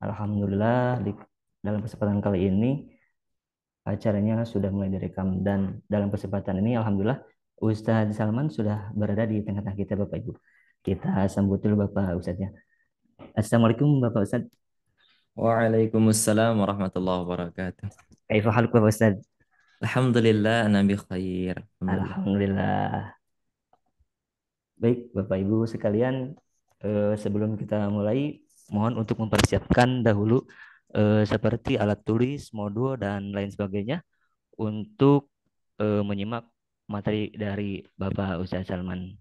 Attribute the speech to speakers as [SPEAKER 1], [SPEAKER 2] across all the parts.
[SPEAKER 1] Alhamdulillah dalam kesempatan kali ini acaranya sudah mulai direkam dan dalam kesempatan ini Alhamdulillah Ustadz Salman sudah berada di tengah-tengah kita Bapak Ibu. Kita sambut dulu Bapak Ustadznya. Assalamualaikum Bapak Ustadz.
[SPEAKER 2] Waalaikumsalam warahmatullahi wabarakatuh.
[SPEAKER 1] Kaifa haluk Bapak Ustadz?
[SPEAKER 2] Alhamdulillah, ana bi khair. Alhamdulillah.
[SPEAKER 1] Alhamdulillah. Baik Bapak Ibu sekalian, sebelum kita mulai mohon untuk mempersiapkan dahulu seperti alat tulis, modul dan lain sebagainya untuk menyimak materi dari Bapak Ustaz Salman.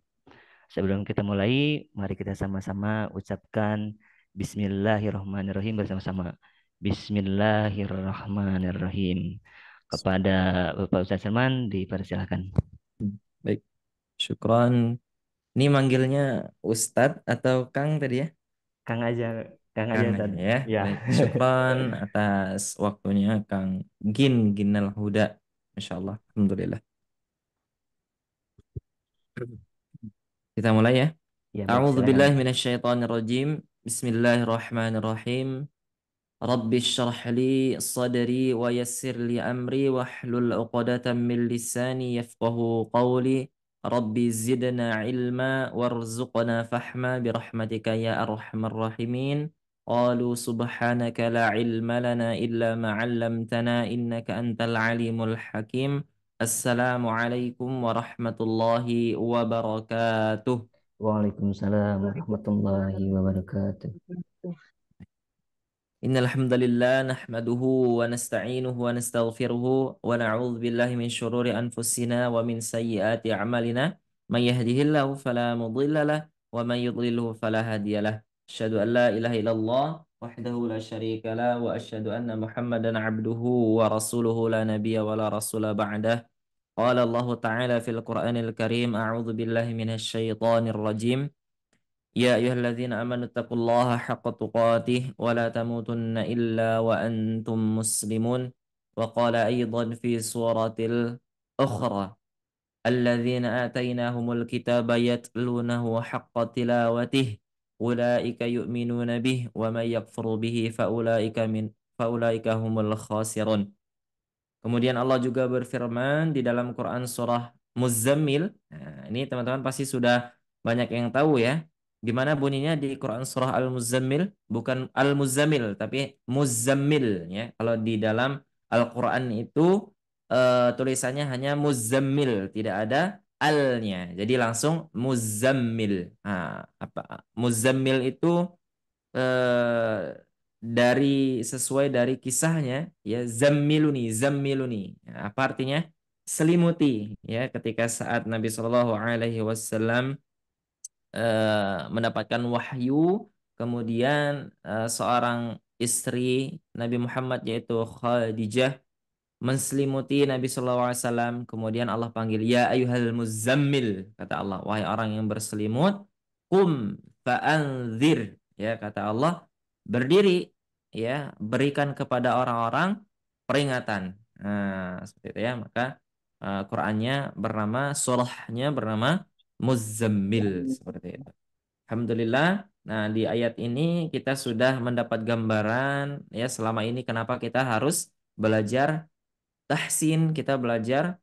[SPEAKER 1] Sebelum kita mulai, mari kita sama-sama ucapkan Bismillahirrahmanirrahim bersama-sama. Bismillahirrahmanirrahim. Kepada Bapak Ustaz Salman dipersilakan.
[SPEAKER 2] Baik, syukron. Ini manggilnya Ustadz atau Kang tadi ya?
[SPEAKER 1] Kang aja, Kang aja
[SPEAKER 2] Kang
[SPEAKER 1] Ustaz.
[SPEAKER 2] aja ya.
[SPEAKER 1] Ya.
[SPEAKER 2] Baik, syukron atas waktunya Kang Ginal Huda. Masya Allah. Alhamdulillah. Kita mulai ya.
[SPEAKER 1] Ya baik silakan.
[SPEAKER 2] A'udzubillahi minasyaitonirrajim. Bismillahirrahmanirrahim. Rabbi syrah li sadri wa yassir li amri wahlul 'uqdatam min lisani yafqahu qawli. Rabbi zidna ilma warzuqna fahma birahmatika ya arhamar rahimin. Qalu subhanaka la ilma lana illa ma 'allamtana innaka antal alimul hakim. Assalamu alaikum warahmatullahi wabarakatuh.
[SPEAKER 1] Waalaikumsalam warahmatullahi wabarakatuh.
[SPEAKER 2] إن الحمد لله نحمده ونستعينه ونستغفره ونعوذ بالله من شرور أنفسنا ومن سيئات أعمالنا من يهده الله فلا مضل له ومن يضلله فلا هادي له أشهد أن لا إله إلا الله وحده لا شريك له وأشهد أن محمدا عبده ورسوله لا نبي ولا رسول بعده قال الله تعالى في القرآن الكريم أعوذ بالله من الشيطان الرجيم يا أيها الذين آمنوا اتقوا الله حق تقاته ولا تموتن إلا وأنتم مسلمون وقال أيضا في سورة الأخرى الذين آتيناهم الكتاب يتلونه حق تلاوته أولئك يؤمنون به ومن يكفر به فأولئك هم الخاسرون. Kemudian Allah juga berfirman di dalam Quran surah Muzammil. Nah, ini teman-teman pasti sudah banyak yang tahu ya. Di mana bunyinya di Quran surah Al-Muzammil, bukan Al-Muzammil tapi Muzammil ya. Kalau di dalam Al-Quran itu tulisannya hanya Muzammil, tidak ada al-nya. Jadi langsung Muzammil. Nah, apa Muzammil itu eh, sesuai dari kisahnya ya zammiluni ya, apa artinya selimuti ya ketika saat Nabi Shallallahu Alaihi Wasallam mendapatkan wahyu kemudian seorang istri Nabi Muhammad yaitu Khadijah menselimuti Nabi Shallallahu Alaihi Wasallam. Kemudian Allah panggil, ya ayuhal muzammil, kata Allah, wahai orang yang berselimut, kum fa'anzir, ya kata Allah, berdiri, ya berikan kepada orang-orang peringatan. Nah, seperti itu ya. Maka Qurannya bernama, surahnya bernama Muzammil, seperti itu. Alhamdulillah. Nah, di ayat ini kita sudah mendapat gambaran ya selama ini kenapa kita harus belajar tahsin, kita belajar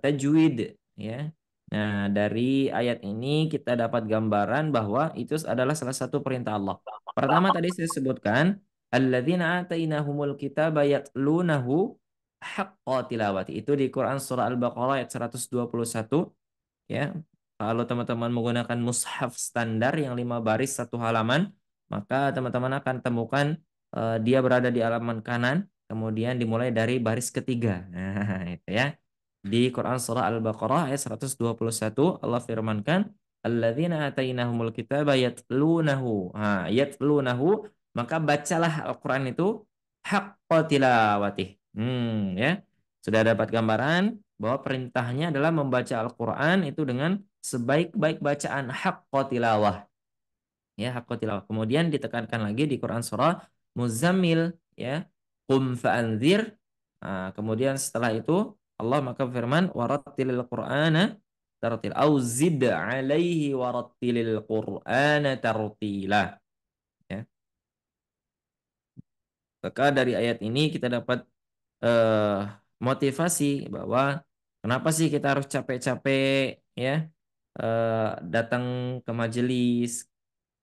[SPEAKER 2] tajwid ya. Nah, dari ayat ini kita dapat gambaran bahwa itu adalah salah satu perintah Allah. Pertama tadi saya sebutkan alladzina atainahumul kitaba yatlunahu haqqa tilawati. Itu di Quran surah Al-Baqarah ayat 121 ya. Kalau teman-teman menggunakan mushaf standar yang 5 baris 1 halaman, maka teman-teman akan temukan dia berada di halaman kanan, kemudian dimulai dari baris ketiga. Nah, itu ya. Di Quran surah Al-Baqarah ayat 121 Allah firmankan, "Alladzina atainahumul kitaba yatlunahu." Nah, yatlunahu, maka bacalah Al-Qur'an itu haqqa tilawatih. Ya. Sudah dapat gambaran bahwa perintahnya adalah membaca Al-Quran itu dengan sebaik-baik bacaan haqqa tilawah. Ya, haqqa tilawah. Kemudian ditekankan lagi di Quran surah Muzammil, ya. Qum fa'anzir. Nah, kemudian setelah itu Allah maka firman warattilil Qur'ana tartil au zid alaihi warattilil Qur'ana tartila. Ya. Maka dari ayat ini kita dapat eh, motivasi bahwa kenapa sih kita harus capek-capek ya datang ke majelis,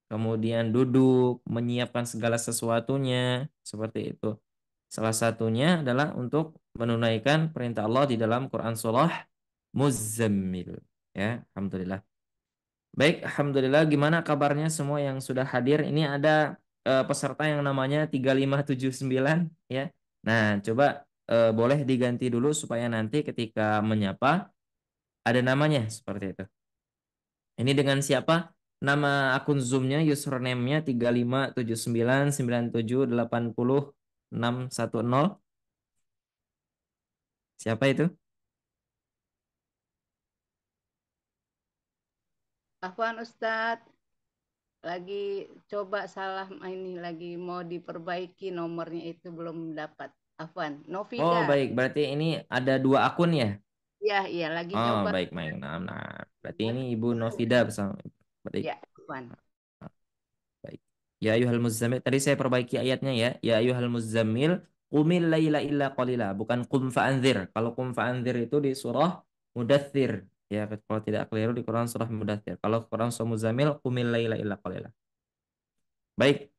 [SPEAKER 2] kemudian duduk, menyiapkan segala sesuatunya seperti itu. Salah satunya adalah untuk menunaikan perintah Allah di dalam Quran surah Muzammil. Ya, alhamdulillah. Baik, alhamdulillah. Gimana kabarnya semua yang sudah hadir? Ini ada peserta yang namanya 3579 ya. Nah, coba boleh diganti dulu supaya nanti ketika menyapa ada namanya seperti itu. Ini dengan siapa? Nama akun Zoom-nya, username-nya 357997800610. Siapa itu?
[SPEAKER 3] Afwan Ustadz, lagi coba salah ini lagi mau diperbaiki nomornya itu belum dapat. Afwan,
[SPEAKER 2] Oh,
[SPEAKER 3] Novida.
[SPEAKER 2] baik. Berarti ini ada dua akun ya?
[SPEAKER 3] Iya, iya lagi
[SPEAKER 2] Oh,
[SPEAKER 3] nyoba.
[SPEAKER 2] baik, baik. Nah. Berarti ini Ibu Novida bersama. Baik.
[SPEAKER 3] Ya, Afwan.
[SPEAKER 2] Baik. Ya ayuhal muzammil. Tadi saya perbaiki ayatnya ya. Ya ayuhal muzammil. Qumil laila illa qalila. Bukan qum fa'anzir. Kalau qum fa'anzir itu di surah Mudaththir. Ya, kalau tidak keliru di Quran surah Mudaththir. Kalau Quran surah Muzammil, qumil laila illa qalila. Baik.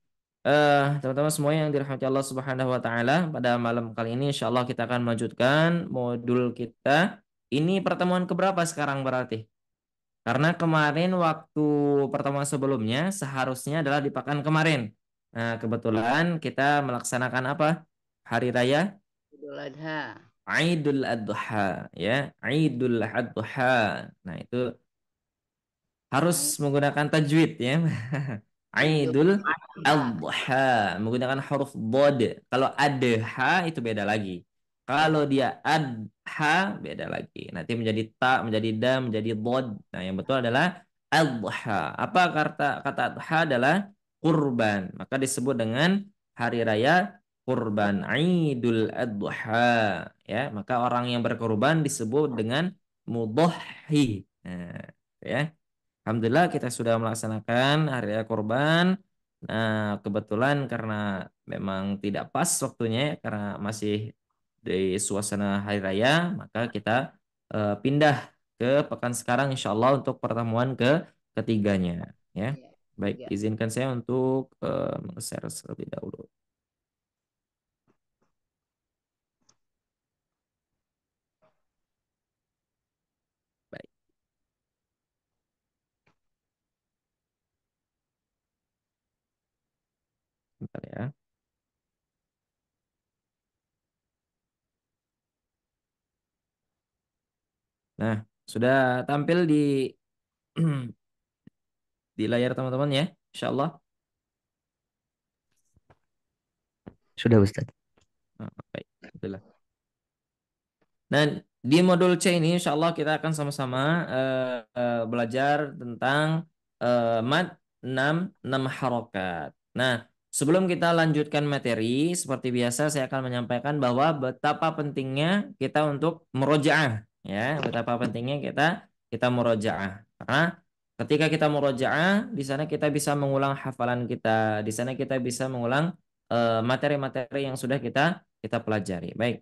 [SPEAKER 2] Teman-teman semua yang dirahmati Allah Subhanahu wa taala, pada malam kali ini insyaallah kita akan melanjutkan modul kita. Ini pertemuan keberapa sekarang berarti? Karena kemarin waktu pertemuan sebelumnya seharusnya adalah di pekan kemarin. Nah, kebetulan kita melaksanakan apa? Hari Raya
[SPEAKER 3] Idul Adha.
[SPEAKER 2] Idul Adha, ya. Idul Adha. Nah, itu harus menggunakan tajwid ya.
[SPEAKER 3] Idul
[SPEAKER 2] Aidul
[SPEAKER 3] Adha.
[SPEAKER 2] Adha menggunakan huruf bod. Kalau adha itu beda lagi.
[SPEAKER 3] Ya,
[SPEAKER 2] Kalau dia adha beda lagi. Nanti menjadi ta, menjadi da, menjadi bod. Nah, yang betul adalah adha. Apa kata kata adha adalah kurban. Maka disebut dengan hari raya kurban. Idul Adha. Ya, maka orang yang berkurban disebut dengan mudhhi. Nah, ya. Alhamdulillah kita sudah melaksanakan hari raya kurban. Nah, kebetulan karena memang tidak pas waktunya ya, karena masih di suasana hari raya, maka kita pindah ke pekan sekarang insya Allah untuk pertemuan ketiganya. Ya,
[SPEAKER 3] ya,
[SPEAKER 2] baik,
[SPEAKER 3] ya.
[SPEAKER 2] izinkan saya untuk share terlebih dahulu. Baik, bentar ya. Nah, sudah tampil di di layar teman-teman ya, insya Allah.
[SPEAKER 1] Sudah Ustaz.
[SPEAKER 2] Nah, baik, alhamdulillah. Dan di modul C ini insya Allah kita akan sama-sama belajar tentang mad 6 harokat. Nah, sebelum kita lanjutkan materi, seperti biasa saya akan menyampaikan bahwa betapa pentingnya kita untuk murojaah. Ya, betapa pentingnya kita murojaah. Karena ketika kita murojaah, di sana kita bisa mengulang hafalan kita, di sana kita bisa mengulang materi-materi yang sudah kita pelajari. Baik.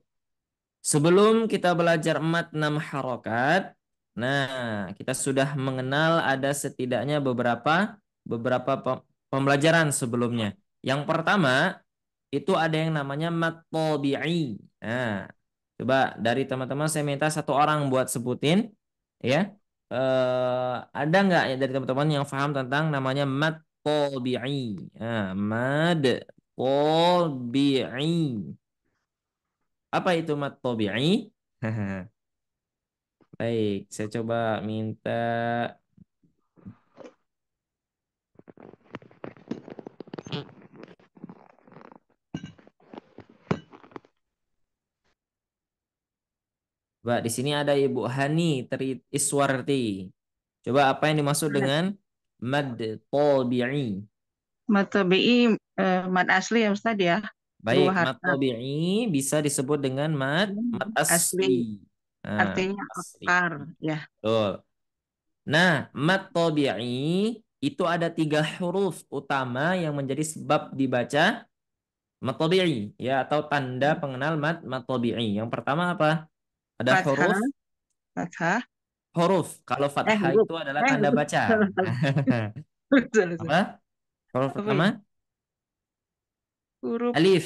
[SPEAKER 2] Sebelum kita belajar mat 6 harokat, nah kita sudah mengenal ada setidaknya beberapa pembelajaran sebelumnya. Yang pertama itu ada yang namanya mat tabi'i. Nah, coba dari teman-teman saya minta satu orang buat sebutin, ya. Ada nggak ya dari teman-teman yang paham tentang namanya mat tabi'i? Nah, mad tabi'i. Apa itu mat tabi'i? Baik, saya coba minta. Mbak, di sini ada Ibu Hani Tri Iswarti. Coba apa yang dimaksud dengan mad tabi'i?
[SPEAKER 4] Mat tabi'i mat asli ya Ustaz ya.
[SPEAKER 2] Baik,
[SPEAKER 4] Dua
[SPEAKER 2] mad
[SPEAKER 4] harkat
[SPEAKER 2] tabi'i bisa disebut dengan mad
[SPEAKER 4] asli
[SPEAKER 2] asli. Nah,
[SPEAKER 4] artinya
[SPEAKER 2] asli.
[SPEAKER 4] akar ya.
[SPEAKER 2] Betul. Nah, mad tabi'i itu ada 3 huruf utama yang menjadi sebab dibaca Mad tabi'i ya, atau tanda pengenal mad tabi'i. Yang pertama apa? Ada
[SPEAKER 4] Fathah,
[SPEAKER 2] huruf.
[SPEAKER 4] fathah.
[SPEAKER 2] Kalau fathah
[SPEAKER 4] Huruf.
[SPEAKER 2] itu adalah tanda
[SPEAKER 4] Huruf.
[SPEAKER 2] baca.
[SPEAKER 4] Salah, salah. Salah, salah.
[SPEAKER 2] Apa? Huruf
[SPEAKER 4] Apa ini?
[SPEAKER 2] pertama
[SPEAKER 4] Huruf.
[SPEAKER 2] alif.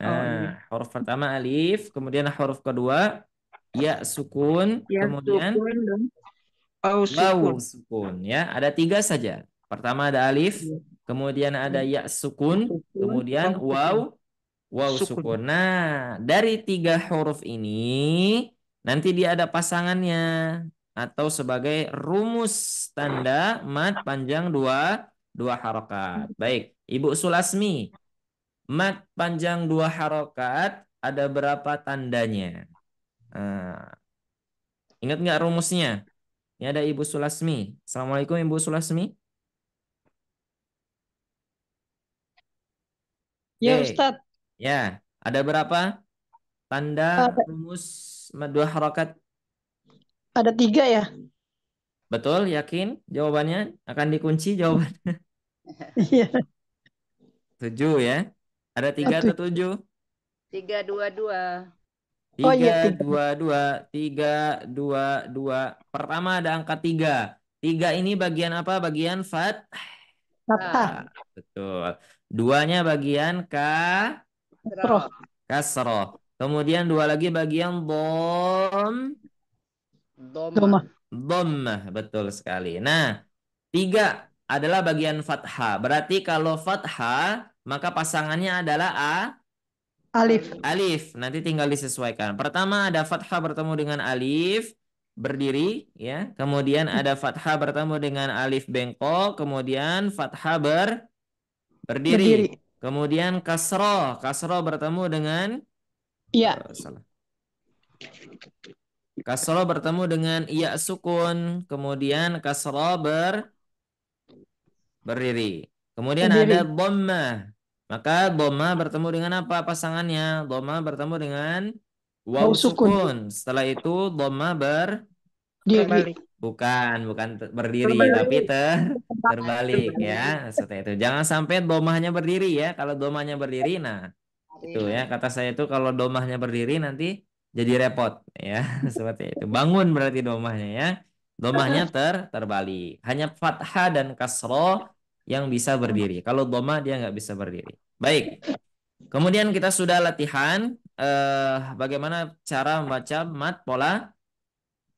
[SPEAKER 4] Oh iya.
[SPEAKER 2] Huruf pertama alif, kemudian huruf kedua ya sukun,
[SPEAKER 4] Ya
[SPEAKER 2] kemudian
[SPEAKER 4] sukun dan oh
[SPEAKER 2] waw
[SPEAKER 4] sukun.
[SPEAKER 2] sukun ya. Ada tiga saja. Pertama ada alif,
[SPEAKER 4] Iya.
[SPEAKER 2] kemudian ada ya sukun,
[SPEAKER 4] Sukun,
[SPEAKER 2] kemudian
[SPEAKER 4] waw sukun.
[SPEAKER 2] waw
[SPEAKER 4] Sukun.
[SPEAKER 2] sukun. Nah, dari tiga huruf ini nanti dia ada pasangannya atau sebagai rumus tanda mat panjang dua harokat. Baik, Ibu Sulasmi, mat panjang dua harokat ada berapa tandanya? Nah, ingat nggak rumusnya? Ini ada Ibu Sulasmi. Assalamualaikum Ibu Sulasmi.
[SPEAKER 5] Ya
[SPEAKER 2] Oke,
[SPEAKER 5] Ustadz,
[SPEAKER 2] ya. Ada berapa tanda
[SPEAKER 5] ada,
[SPEAKER 2] rumus mat dua harokat?
[SPEAKER 5] ada tiga ya?
[SPEAKER 2] Betul, yakin? Jawabannya akan dikunci jawaban
[SPEAKER 5] Iya,
[SPEAKER 2] 7 ya. Ada tiga
[SPEAKER 5] satu.
[SPEAKER 2] atau 7?
[SPEAKER 3] 322.
[SPEAKER 5] Oh
[SPEAKER 2] Tiga,
[SPEAKER 5] iya, tiga.
[SPEAKER 2] dua, dua, tiga, dua, dua. Pertama ada angka 3. 3 ini bagian apa? Bagian
[SPEAKER 5] Fathah,
[SPEAKER 2] betul. Duanya bagian
[SPEAKER 5] roh,
[SPEAKER 2] kasroh. Kemudian dua lagi bagian
[SPEAKER 3] Doma.
[SPEAKER 5] doma.
[SPEAKER 2] dhammah. Betul sekali. Nah, 3 adalah bagian fathah. Berarti kalau fathah, maka pasangannya adalah
[SPEAKER 5] Alif,
[SPEAKER 2] alif. Nanti tinggal disesuaikan. Pertama ada fathah bertemu dengan alif berdiri ya. Kemudian ada fathah bertemu dengan alif bengkok, kemudian fathah
[SPEAKER 5] berdiri.
[SPEAKER 2] berdiri. Kemudian kasroh, kasroh bertemu dengan
[SPEAKER 5] Iya,
[SPEAKER 2] salah. Kasroh bertemu dengan iya sukun, kemudian kasroh berdiri. Kemudian ada
[SPEAKER 5] berdiri.
[SPEAKER 2] dhammah. Maka dhammah bertemu dengan apa pasangannya? Dhammah bertemu dengan waw
[SPEAKER 5] Waw sukun,
[SPEAKER 2] sukun. Setelah itu dhammah
[SPEAKER 5] diri.
[SPEAKER 4] Terbalik.
[SPEAKER 2] bukan berdiri
[SPEAKER 4] Terbalik.
[SPEAKER 2] tapi terbalik
[SPEAKER 4] Terbalik.
[SPEAKER 2] ya. Seperti itu. Jangan sampai dhammahnya berdiri ya. Kalau dhammahnya berdiri nah itu ya kata saya itu kalau dhammahnya berdiri nanti jadi repot ya. Seperti itu. Bangun berarti dhammahnya ya. Dhammahnya terbalik. Hanya fathah dan kasroh yang bisa berdiri. Kalau dhammah dia nggak bisa berdiri. Baik. Kemudian kita sudah latihan bagaimana cara membaca mat pola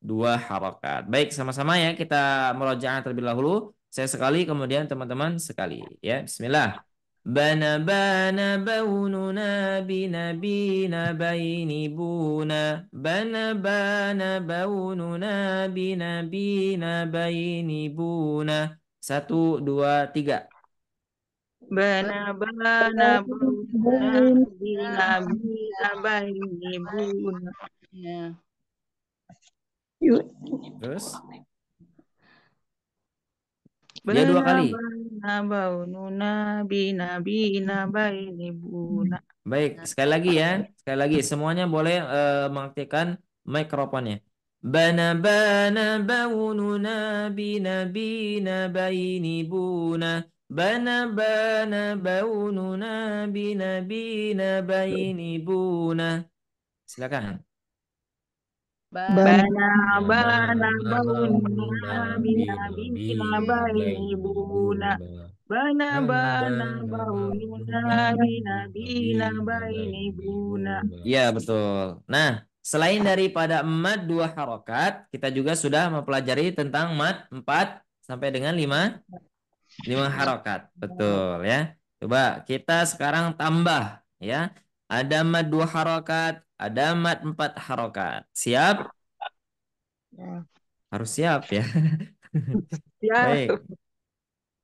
[SPEAKER 2] dua harokat. Baik, sama-sama ya kita murojaah terlebih dahulu. Saya sekali, kemudian teman-teman sekali. Ya, Bismillah. Bana bana baununa binabina baini buna. Bana bana baununa binabina baini buna. 1, 2, 3.
[SPEAKER 4] Bana bana bauna bina bina baini buna.
[SPEAKER 3] Ya.
[SPEAKER 5] Yuk,
[SPEAKER 2] Terus, dia 2
[SPEAKER 4] Bana
[SPEAKER 2] kali.
[SPEAKER 4] bana baununa bina bina baini buna.
[SPEAKER 2] Baik, sekali lagi ya. Sekali lagi, semuanya boleh mengaktifkan mikrofonnya. Bana bana baununa bina bina baini buna. Bana bana baununa bina bina baini buna. Silakan.
[SPEAKER 5] ban,
[SPEAKER 4] Bana bana baununa bina bina baini buna. Bana bana baununa bina bina baini buna.
[SPEAKER 2] Iya, betul. Nah, selain daripada mat dua harokat, kita juga sudah mempelajari tentang mat 4 sampai dengan 5 harokat. Betul ya. Coba kita sekarang tambah ya. Ada mat 2 harokat, ada mat 4 harokat. Siap?
[SPEAKER 4] Ya.
[SPEAKER 2] Harus siap ya.
[SPEAKER 4] Ya.
[SPEAKER 2] Baik.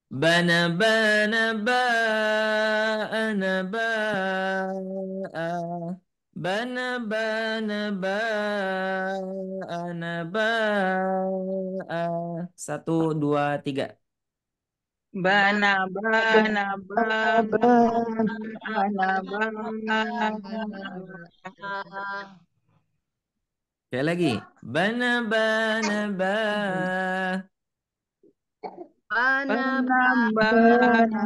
[SPEAKER 2] Bana bana bana ba'a. Bana bana bana ba'a. 1, 2, 3.
[SPEAKER 4] Bana bana bana
[SPEAKER 5] ban,
[SPEAKER 4] bana bana.
[SPEAKER 2] Sekali lagi. Bana bana ba.
[SPEAKER 3] Bana
[SPEAKER 4] Bana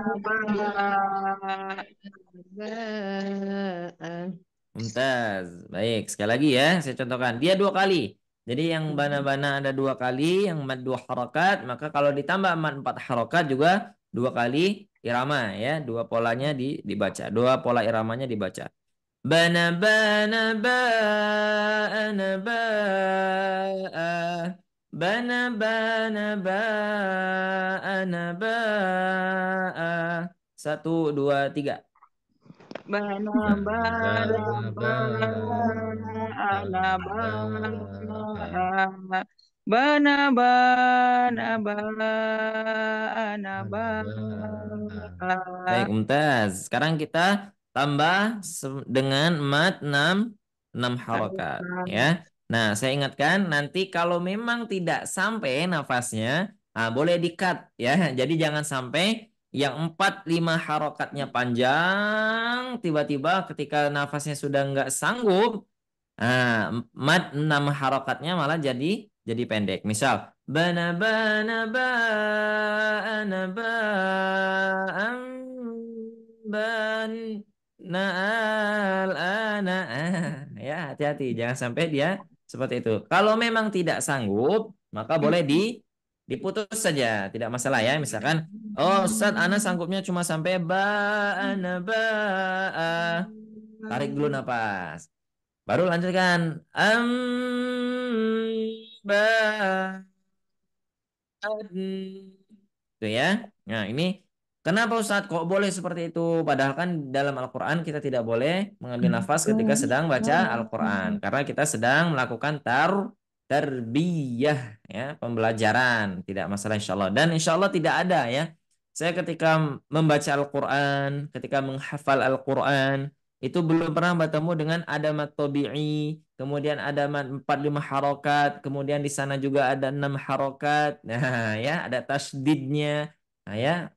[SPEAKER 2] Mumtaz. Baik, sekali lagi ya, saya contohkan. Dia dua kali. Jadi yang bana-bana ada dua kali, yang mad dua harokat, maka kalau ditambah mad empat harokat juga dua kali irama ya, dua polanya dibaca, dua pola iramanya dibaca. Bana bana bana ba'a. Bana bana bana ba'a. Satu, dua, tiga.
[SPEAKER 4] bana
[SPEAKER 2] Baik, Mumtaz. Sekarang kita tambah dengan mat 6 harokat ya. Nah, saya ingatkan nanti kalau memang tidak sampai nafasnya, boleh di-cut ya. Jadi jangan sampai yang 4-5 harokatnya panjang, tiba-tiba ketika nafasnya sudah nggak sanggup, mat 6 harokatnya malah jadi pendek. Misal, bana bana bana ba'am ban na'al ana. Ya, hati-hati jangan sampai dia seperti itu. Kalau memang tidak sanggup, maka boleh diputus saja, tidak masalah ya. Misalkan, oh Ustaz, ana sanggupnya cuma sampai ba'ana ba'a. Tarik dulu napas. Baru lanjutkan. Ba Itu ya. Nah, ini kenapa Ustadz kok boleh seperti itu? Padahal kan dalam Al-Quran kita tidak boleh mengambil nafas ketika sedang baca Al-Quran. Karena kita sedang melakukan tarbiyah, ya, pembelajaran. Tidak masalah insya Allah. Dan insya Allah tidak ada ya. Saya ketika membaca Al-Quran, ketika menghafal Al-Quran, itu belum pernah bertemu dengan ada mat tabi'i, kemudian ada mat 4-5 harokat, kemudian di sana juga ada 6 harokat, nah ya ada tasdidnya, nah ya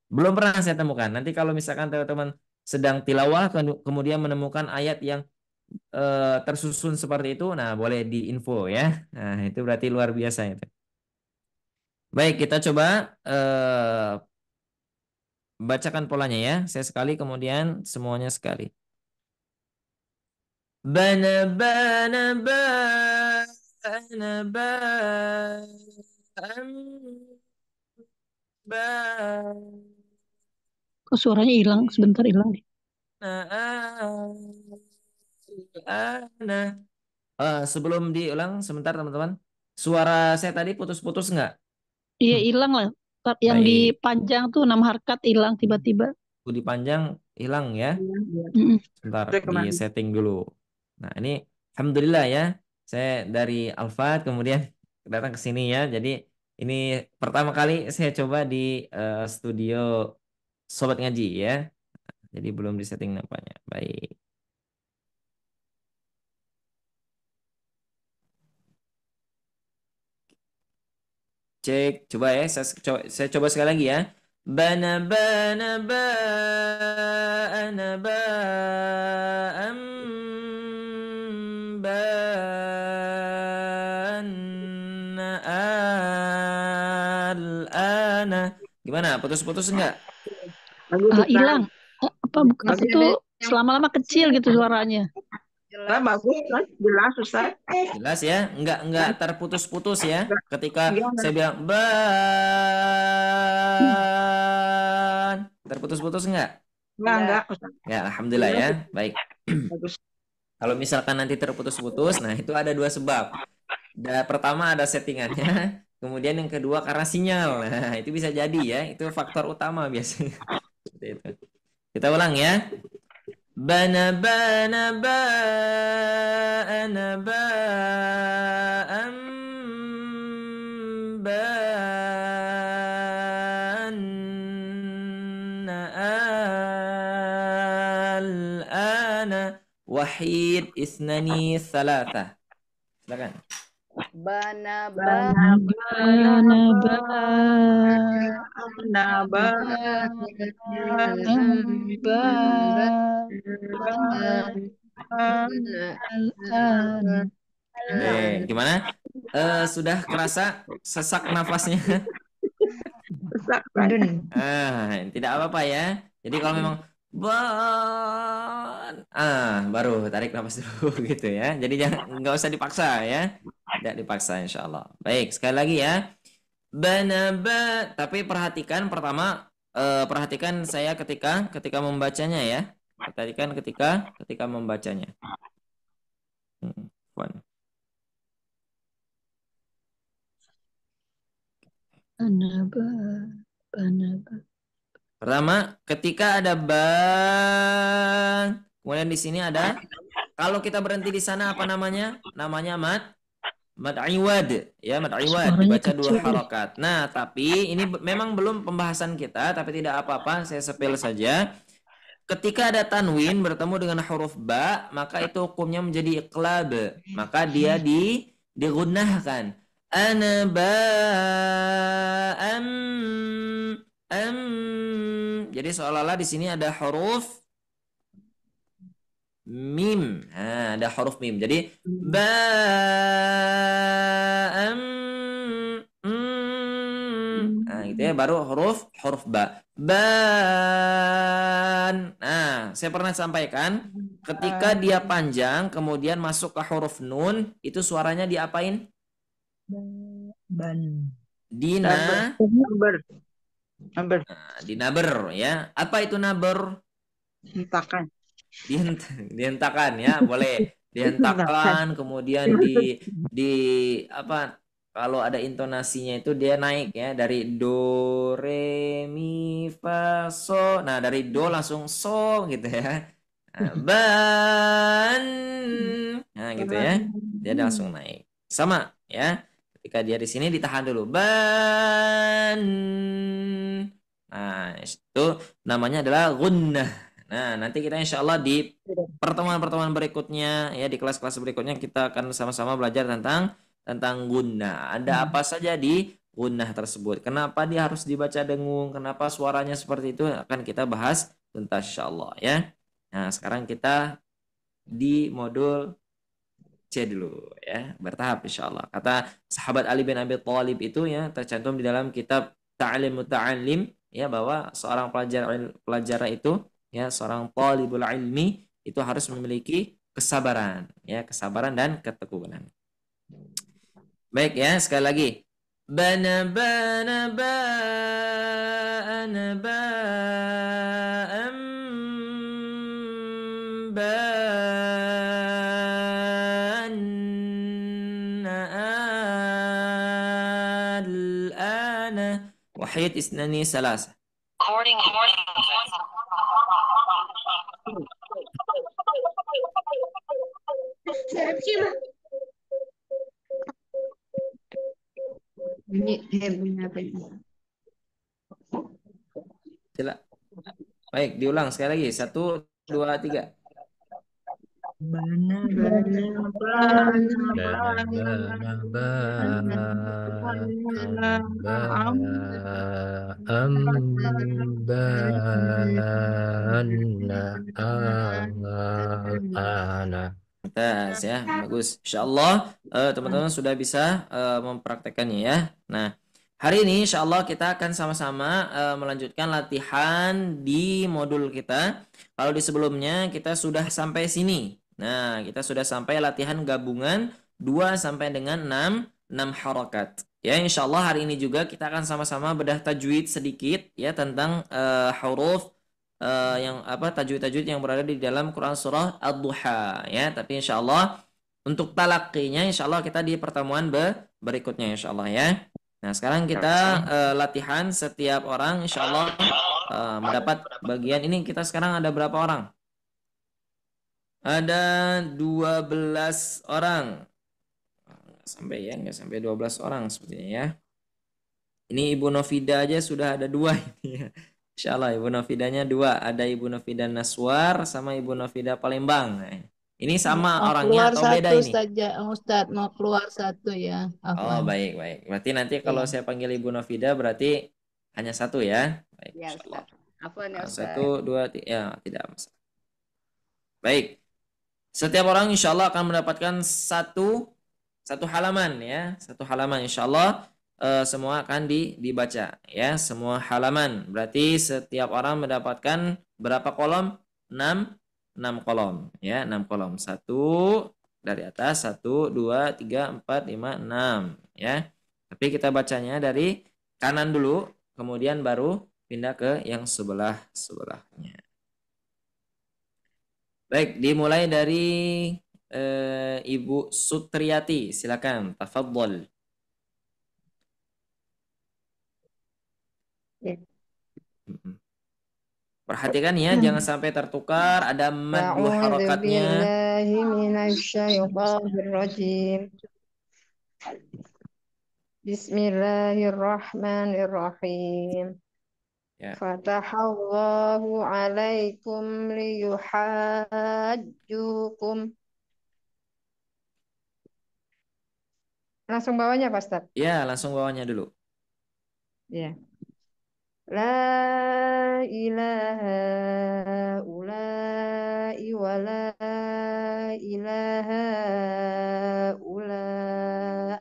[SPEAKER 2] belum pernah saya temukan. Nanti kalau misalkan teman-teman sedang tilawah kemudian menemukan ayat yang tersusun seperti itu, nah boleh diinfo ya. Nah itu berarti luar biasa itu. Baik, kita coba bacakan polanya ya. Saya sekali kemudian semuanya sekali. Bana bana bana ba'am
[SPEAKER 5] Kok suaranya hilang? Sebentar hilang deh.
[SPEAKER 2] ba'ana. Sebelum diulang sebentar teman-teman. Suara saya tadi putus-putus nggak?
[SPEAKER 5] Iya hilang lah. Yang
[SPEAKER 2] Baik.
[SPEAKER 5] dipanjang tuh 6 harkat hilang tiba-tiba.
[SPEAKER 2] Dipanjang hilang ya.
[SPEAKER 5] Mm-mm.
[SPEAKER 2] Sebentar di setting dulu. Nah, ini alhamdulillah ya. Saya dari Alfat kemudian datang ke sini ya. Jadi ini pertama kali saya coba di studio Sobat Ngaji ya. Jadi belum di setting nampaknya. Baik. Cek, coba ya. Saya coba sekali lagi ya. Bana bana bana ba'am bana al-ana. Gimana? Putus-putus enggak?
[SPEAKER 5] Hilang. Apa tuh selama-lama kecil gitu suaranya.
[SPEAKER 4] Bagus kan? Jelas Ustaz.
[SPEAKER 2] Jelas ya? Enggak terputus-putus ya. Ketika saya bilang terputus-putus enggak?
[SPEAKER 4] Enggak Ustaz.
[SPEAKER 2] Ya, alhamdulillah ya. Baik.
[SPEAKER 4] Bagus.
[SPEAKER 2] Kalau misalkan nanti terputus-putus, nah itu ada dua sebab. Pertama ada settingannya, kemudian yang kedua karena sinyal. Nah, itu bisa jadi ya, itu faktor utama biasanya. Seperti itu. Kita ulang ya. Bana bana ba'ana ba'am ba'anna al-ana wahid isnani thalatha. Silakan.
[SPEAKER 3] bana
[SPEAKER 5] Bana
[SPEAKER 2] Gimana? Sudah kerasa sesak nafasnya?
[SPEAKER 4] Kak Brandon.
[SPEAKER 2] Tidak apa-apa ya. Jadi kalau memang baru tarik nafas dulu gitu ya. Jadi nggak usah dipaksa ya. Tidak dipaksa insya Allah. Baik, sekali lagi ya. Banaba. Tapi perhatikan pertama, perhatikan saya ketika membacanya ya. Perhatikan ketika membacanya. Fun.
[SPEAKER 5] Banaba.
[SPEAKER 2] Pertama, ketika ada ban, kemudian di sini ada, kalau kita berhenti di sana apa namanya? Namanya mad iwad, ya mad iwad,
[SPEAKER 5] Suaranya
[SPEAKER 2] dibaca dua
[SPEAKER 5] kecil.
[SPEAKER 2] harokat. Nah, tapi ini memang belum pembahasan kita, tapi tidak apa-apa, saya sepil saja. Ketika ada tanwin bertemu dengan huruf ba, maka itu hukumnya menjadi iqlab, maka dia digunnahkan. Ana ba'am jadi seolah-olah di sini ada huruf mim. Nah, ada huruf mim. Jadi ba'am nah, gitu ya, baru huruf ba. Ban. Nah, saya pernah sampaikan ketika dia panjang kemudian masuk ke huruf nun, itu suaranya diapain?
[SPEAKER 4] Ban.
[SPEAKER 2] Dina.
[SPEAKER 4] Naber.
[SPEAKER 2] Nah, dinaber ya. Apa itu naber?
[SPEAKER 4] Hentakan.
[SPEAKER 2] Dihentakan ya, boleh dihentakan, kemudian di apa, kalau ada intonasinya itu dia naik ya, dari do re mi fa so. Nah, dari do langsung so gitu ya. Nah, ban. Nah, gitu ya. Dia langsung naik. Sama ya. Ketika dia di sini ditahan dulu. Ban. Nah, itu namanya adalah gunnah. Nah, nanti kita insya Allah di pertemuan-pertemuan berikutnya ya, di kelas-kelas berikutnya kita akan sama-sama belajar tentang gunnah. Ada apa saja di gunnah tersebut? Kenapa dia harus dibaca dengung? Kenapa suaranya seperti itu? Akan kita bahas tuntas insya Allah ya. Nah, sekarang kita di modul C dulu ya, bertahap insya Allah. Kata sahabat Ali bin Abi Thalib itu ya, tercantum di dalam kitab Ta'lim Muta'allim ya, bahwa seorang pelajar itu ya, seorang talibul ilmi itu harus memiliki kesabaran ya, kesabaran dan ketekunan. Baik ya, sekali lagi. Bana bana ba ana ba am ba الآن وحيد اثنان ثلاثة. Baik, diulang sekali lagi. 1, 2, 3. Atas ya, bagus. Insyaallah teman-teman sudah bisa mempraktekannya ya. Nah, hari ini insya Allah kita akan sama-sama melanjutkan latihan di modul kita. Kalau di sebelumnya kita sudah sampai sini. Nah, kita sudah sampai latihan gabungan 2 sampai dengan 6 harokat. Ya, insya Allah hari ini juga kita akan sama-sama bedah tajwid sedikit ya, tentang huruf yang apa, tajwid-tajwid yang berada di dalam Quran surah Ad-Duha ya. Tapi insya Allah untuk talaqinya insya Allah kita di pertemuan berikutnya insya Allah ya. Nah, sekarang kita latihan, setiap orang insya Allah mendapat bagian ini. Kita sekarang ada berapa orang? Ada 12 orang. Nggak sampai 12 orang sepertinya ya. Ini Ibu Novida aja sudah ada 2 ini ya. Insya Allah Ibu Novidanya 2. Ada Ibu Novida Naswar sama Ibu Novida Palembang. Nah, ini sama
[SPEAKER 3] Mau
[SPEAKER 2] orangnya
[SPEAKER 3] keluar
[SPEAKER 2] atau beda
[SPEAKER 3] satu
[SPEAKER 2] ini?
[SPEAKER 3] saja, Ustadz. Mau keluar satu ya.
[SPEAKER 2] Oh,
[SPEAKER 3] Afwan.
[SPEAKER 2] baik. Berarti nanti kalau
[SPEAKER 3] Iya.
[SPEAKER 2] saya panggil Ibu Novida berarti hanya 1 ya. Baik,
[SPEAKER 3] Ya,
[SPEAKER 2] insya Allah.
[SPEAKER 3] Ustadz. Afwan ya, Ustadz.
[SPEAKER 2] 1, 2, 3. Ya, tidak masalah. Baik. Setiap orang insya Allah akan mendapatkan satu halaman ya. 1 halaman insya Allah. semua akan dibaca ya, semua halaman. Berarti setiap orang mendapatkan berapa kolom? 6 6 kolom ya, 6 kolom. Satu dari atas, 1, 2, 3, 4, 5, 6 ya. Tapi kita bacanya dari kanan dulu, kemudian baru pindah ke yang sebelah-sebelahnya. Baik, dimulai dari Ibu Sutriyati, silakan, tafadhol.
[SPEAKER 6] Ya.
[SPEAKER 2] Perhatikan ya, jangan sampai tertukar, ada mad dua
[SPEAKER 6] A'udzu
[SPEAKER 2] harokatnya.
[SPEAKER 6] billahi minasyaitonir rajim. Bismillahirrahmanirrahim.
[SPEAKER 2] Ya.
[SPEAKER 6] Fatahallahu alaikum liyuhajjukum. Langsung bawahnya, Pak Ustaz.
[SPEAKER 2] Ya, langsung bawahnya dulu.
[SPEAKER 6] Ya. La ilaha ulai wa la ilaha ula.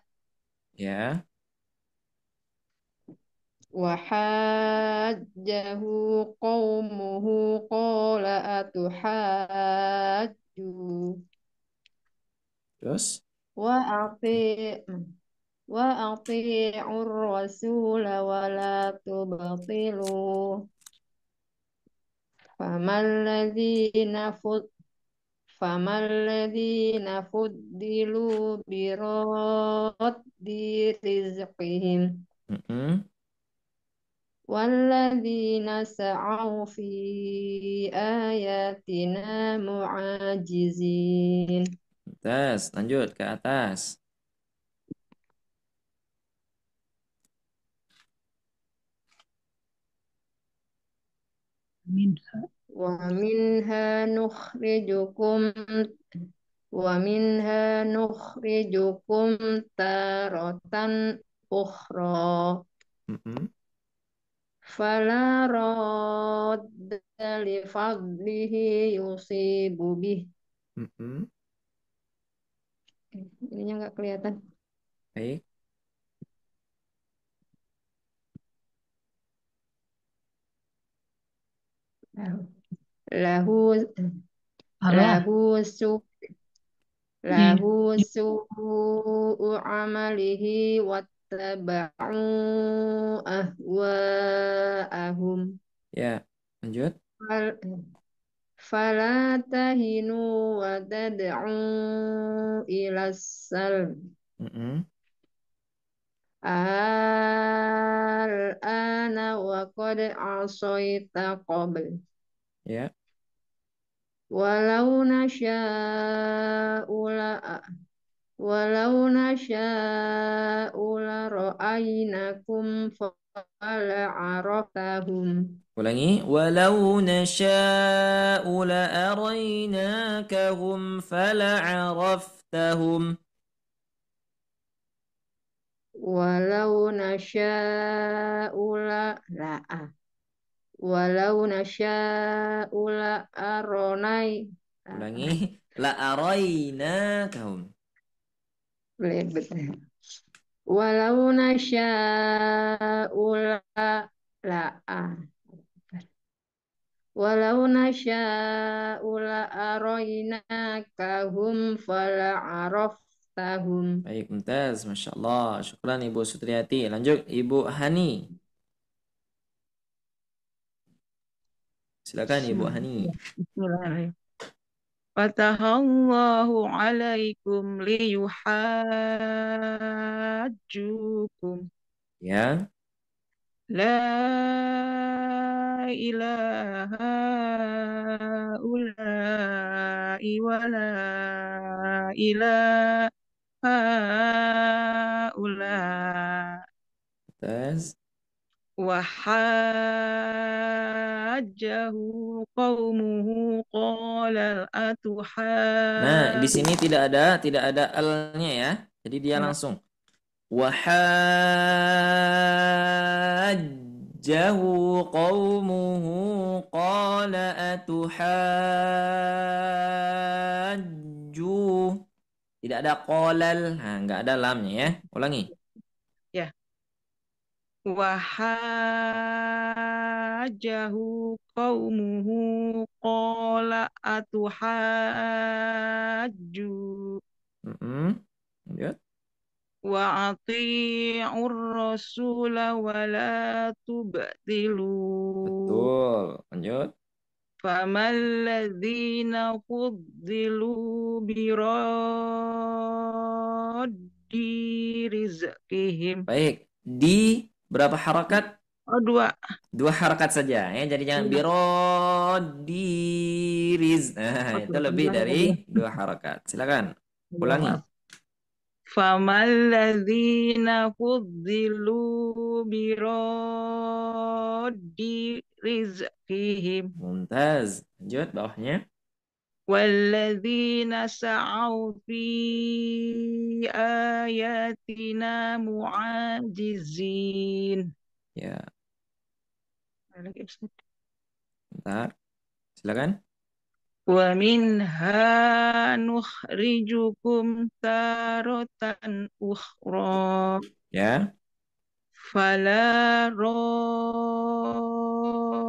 [SPEAKER 2] Ya.
[SPEAKER 6] Wahajjahu qaumuhu qala atuhajju
[SPEAKER 2] Terus?
[SPEAKER 6] wa ati'ur rasul wa la tubtilu famal ladzina fuddilu biraddi rizqihim walladzina sa'au fi ayatina mu'ajizin.
[SPEAKER 2] Atas, lanjut ke atas.
[SPEAKER 6] Wa minha nukhrijukum taratan ukhra. Fala radda li fadlihi yusibu bih. Ininya nggak kelihatan.
[SPEAKER 2] Baik.
[SPEAKER 6] Lahu su'u amalihi wattaba'u ahwa'ahum.
[SPEAKER 2] Ya, lanjut.
[SPEAKER 6] Fala tahinu wa tad'u ilas salm. Al-ana wa qad asaita qabl.
[SPEAKER 2] Ya.
[SPEAKER 6] Walau nasha'u la ra'aynakum fala'araftahum.
[SPEAKER 2] Ulangi. Walau nasha'u la'araynakahum fala'araftahum.
[SPEAKER 6] Walau nasha'u la'aronai.
[SPEAKER 2] Ulangi. La'araynakahum.
[SPEAKER 6] Belibet. Walau nasha'u Walau nasha'u la'araynakahum fala'araftahum.
[SPEAKER 2] Baik, mumtaz. Masya Allah. Syukran Ibu Sutriyati. Lanjut, Ibu Hani. Silakan Ibu Hani.
[SPEAKER 4] Bismillahirrahmanirrahim. Fatahallahu alaikum liyuhajjukum.
[SPEAKER 2] Ya.
[SPEAKER 4] La ilaha ulai wa la ilaha ula.
[SPEAKER 2] Mumtaz.
[SPEAKER 4] Wahajjahu qaumuhu qala
[SPEAKER 2] Nah, di sini tidak ada al-nya ya. Jadi dia langsung. Wahajjahu qaumuhu qala atuhajju. Tidak ada qalal. Nah, enggak ada lamnya ya. Ulangi.
[SPEAKER 4] Ya. Wahajahu qaumuhu qala atuhajju
[SPEAKER 2] Lanjut.
[SPEAKER 4] wa ati'ur rasula wa la tubtilu
[SPEAKER 2] Betul. Lanjut.
[SPEAKER 4] famal ladzina fuddilu biraddi rizqihim.
[SPEAKER 2] Baik. Di berapa harakat?
[SPEAKER 4] Oh, dua.
[SPEAKER 2] 2 harakat saja ya. Jadi jangan
[SPEAKER 4] Iya.
[SPEAKER 2] birodiriz. Nah,
[SPEAKER 4] Oh,
[SPEAKER 2] itu
[SPEAKER 4] delapan
[SPEAKER 2] lebih
[SPEAKER 4] harakat
[SPEAKER 2] dari
[SPEAKER 4] ya.
[SPEAKER 2] 2 harakat. Silakan.
[SPEAKER 4] Ya,
[SPEAKER 2] Ulangi.
[SPEAKER 4] maaf. Famal ladzina fuddilu biraddi rizqihim.
[SPEAKER 2] Mumtaz. Lanjut bawahnya.
[SPEAKER 4] Walladzina sa'au fi ayatina mu'ajizin.
[SPEAKER 2] Ya,
[SPEAKER 4] Lagi, Ustaz.
[SPEAKER 2] bentar. Silakan.
[SPEAKER 4] Wa minha nukhrijukum taratan ukhra.
[SPEAKER 2] Ya.
[SPEAKER 4] Fala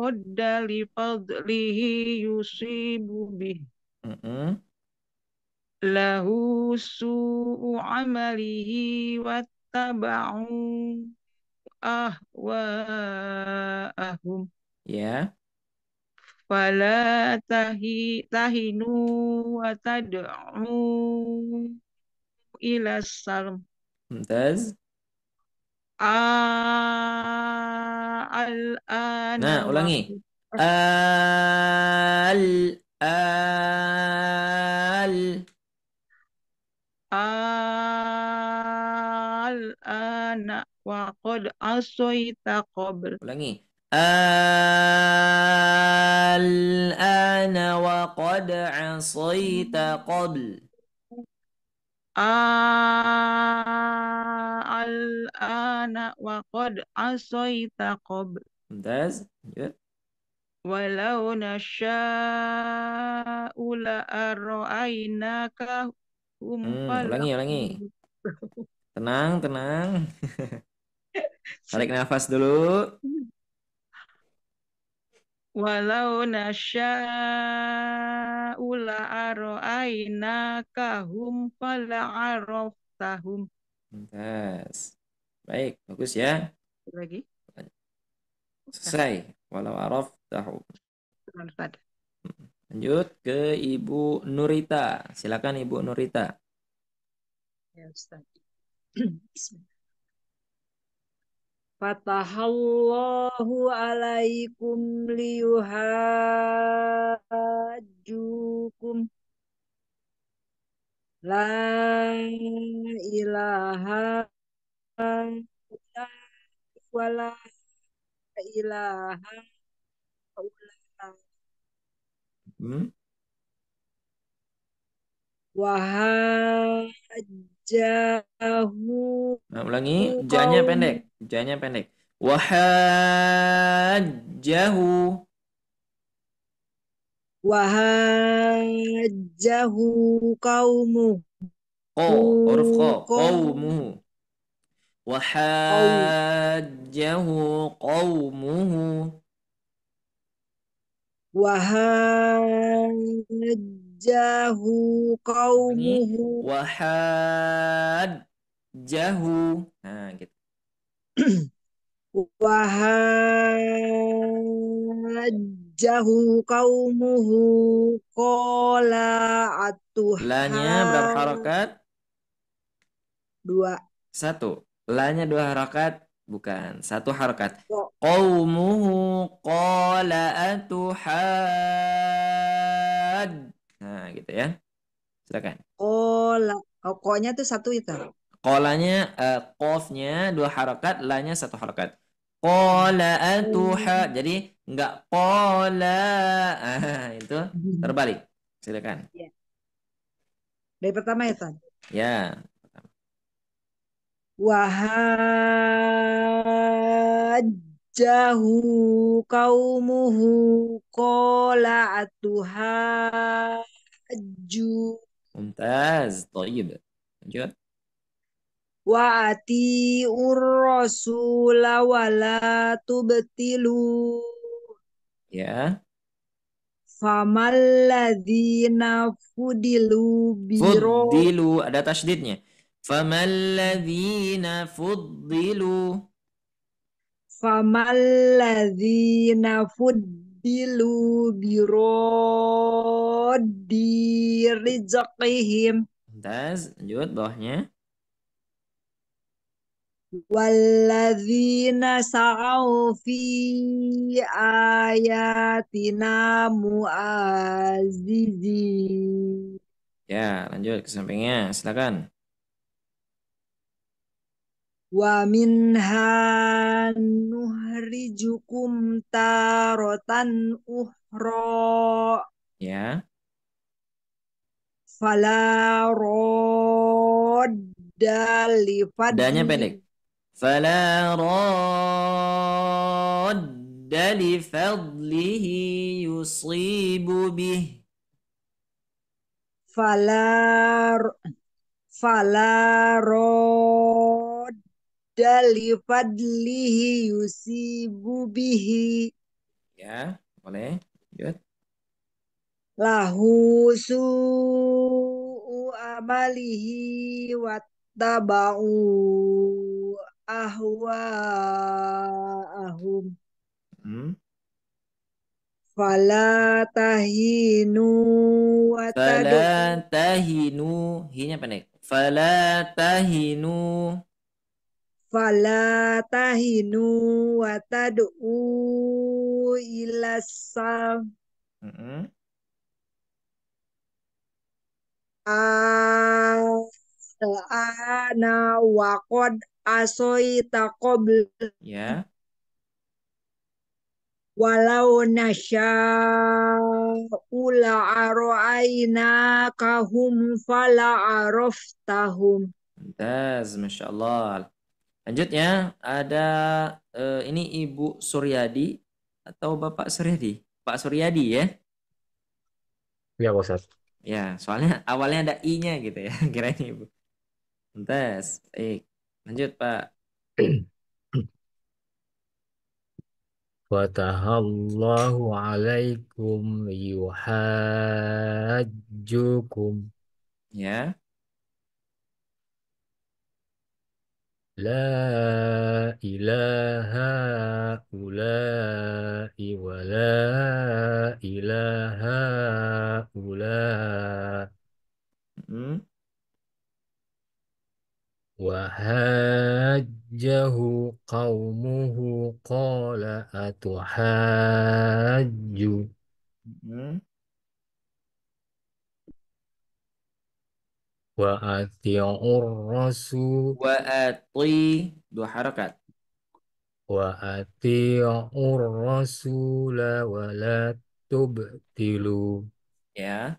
[SPEAKER 4] radda li fadlihi yusibu bih.
[SPEAKER 2] Mm-mm.
[SPEAKER 4] Lahu su'u amalihi wattaba'u ahwa'ahum.
[SPEAKER 2] Ya.
[SPEAKER 4] Fala tahinu wa tad'u ila salam.
[SPEAKER 2] Mumtaz.
[SPEAKER 4] Al-ana
[SPEAKER 2] Nah,
[SPEAKER 4] wa
[SPEAKER 2] ulangi. Al
[SPEAKER 4] al-ana wa qad asoita qabl.
[SPEAKER 2] Ulangi. Al-ana wa qad asaita qabl.
[SPEAKER 4] Al-ana wa qad asoita qabl.
[SPEAKER 2] Mumtaz. Lanjut.
[SPEAKER 4] Walau nasya'u la'ara'ainaka hum
[SPEAKER 2] Ulangi, ulangi. Tenang, tenang. Tarik nafas dulu.
[SPEAKER 4] Walau nasya'u la'ara'ainaka hum fala'araftahum.
[SPEAKER 2] Mumtaz. Baik, bagus ya.
[SPEAKER 4] Lagi.
[SPEAKER 2] Selesai. Walau araf tahu.
[SPEAKER 4] Ustaz.
[SPEAKER 2] Lanjut ke Ibu Nurita. Silakan Ibu Nurita.
[SPEAKER 6] Ya, Ustaz. Fatahallahu alaikum liyuhajjukum la ilaha illa wa la ilaha illa
[SPEAKER 2] Hmm.
[SPEAKER 6] wahajjahu
[SPEAKER 2] Nah, ulangi. Janya
[SPEAKER 6] kaum
[SPEAKER 2] pendek. Janya pendek. Wahajjahu.
[SPEAKER 6] wahajjahu kaumuhu
[SPEAKER 2] Ko. Huruf ko.
[SPEAKER 6] qaum
[SPEAKER 2] Qawmuhu. Wahajjahu qawmuhu.
[SPEAKER 6] wahajjahu
[SPEAKER 2] Ulangi.
[SPEAKER 6] qaumuhu
[SPEAKER 2] Wahajjahu. Nah, gitu.
[SPEAKER 6] wahajjahu qaumuhu qala
[SPEAKER 2] Lanya berapa harakat?
[SPEAKER 6] dua
[SPEAKER 2] 1. Lanya 2 harakat? Bukan. 1 harakat.
[SPEAKER 6] kok
[SPEAKER 2] Qaumuhu qala atuhad. Nah, gitu ya. Silakan.
[SPEAKER 6] kola koknya tuh satu itu.
[SPEAKER 2] Qolanya qafnya 2 harakat, lanya 1 harakat. Qala atuha. Jadi enggak qala. Itu terbalik. Silakan.
[SPEAKER 6] Ya. Dari pertama ya, Tan.
[SPEAKER 2] Ya.
[SPEAKER 6] Wahajjahu qaumuhu qala atuhajju
[SPEAKER 2] Mumtaz. Thayyib. Lanjut.
[SPEAKER 7] wa atiur rasula wala tubtilu
[SPEAKER 2] Ya.
[SPEAKER 7] famalladzina fudilu biro
[SPEAKER 2] Fuddilu ada tasydidnya. Famalladzina fuddilu.
[SPEAKER 7] famalladzina fudilu biroddi rizqihim
[SPEAKER 2] Mumtaz, lanjut bawahnya.
[SPEAKER 7] walladzina sa'au fi ayatina mu'azzizin.
[SPEAKER 2] Ya, lanjut ke sampingnya. Silakan.
[SPEAKER 7] Wa minha nuhrijukum tarotan ukhra
[SPEAKER 2] Ya.
[SPEAKER 7] fala rodda li
[SPEAKER 2] Dadanya
[SPEAKER 7] fadli
[SPEAKER 2] pendek. Fala radda li fadlihi yusibu bih.
[SPEAKER 7] fala fala rodda li fadlihi yusibu bihi
[SPEAKER 2] Ya, boleh. Lanjut.
[SPEAKER 7] lahu su'u amalihi wattaba'u ahwa'ahum
[SPEAKER 2] Hmm.
[SPEAKER 7] fala tahinu
[SPEAKER 2] Fala
[SPEAKER 7] watad'u
[SPEAKER 2] tahinu. Hinya pendek. Fala tahinu.
[SPEAKER 7] fala tahinu watad'u ilasam
[SPEAKER 2] Mm-mm.
[SPEAKER 7] ana waqad asoita qabl
[SPEAKER 2] Ya.
[SPEAKER 7] walau nasya'u la'ara'ainakahum fala'araftahum.
[SPEAKER 2] Mumtaz, Masya Allah. Lanjut ya, ada ini Ibu Suryadi atau Bapak Suryadi? Pak Suryadi ya.
[SPEAKER 8] Ya, Pak Ustaz.
[SPEAKER 2] Ya, soalnya awalnya ada I-nya gitu ya, kiranya Ibu. Mumtaz, baik. Lanjut Pak.
[SPEAKER 8] Fatahallahu alaikum yuhajjukum
[SPEAKER 2] Ya.
[SPEAKER 8] la ilaha ulai wa la ilaha ula
[SPEAKER 2] Hmm.
[SPEAKER 8] wa hajjahu qaumuhu qala atuhajju
[SPEAKER 2] Hmm.
[SPEAKER 8] wa ati'ur rasul
[SPEAKER 2] Wa ati dua harakat.
[SPEAKER 8] wa ati'ur rasula wa la tubtilu
[SPEAKER 2] Ya.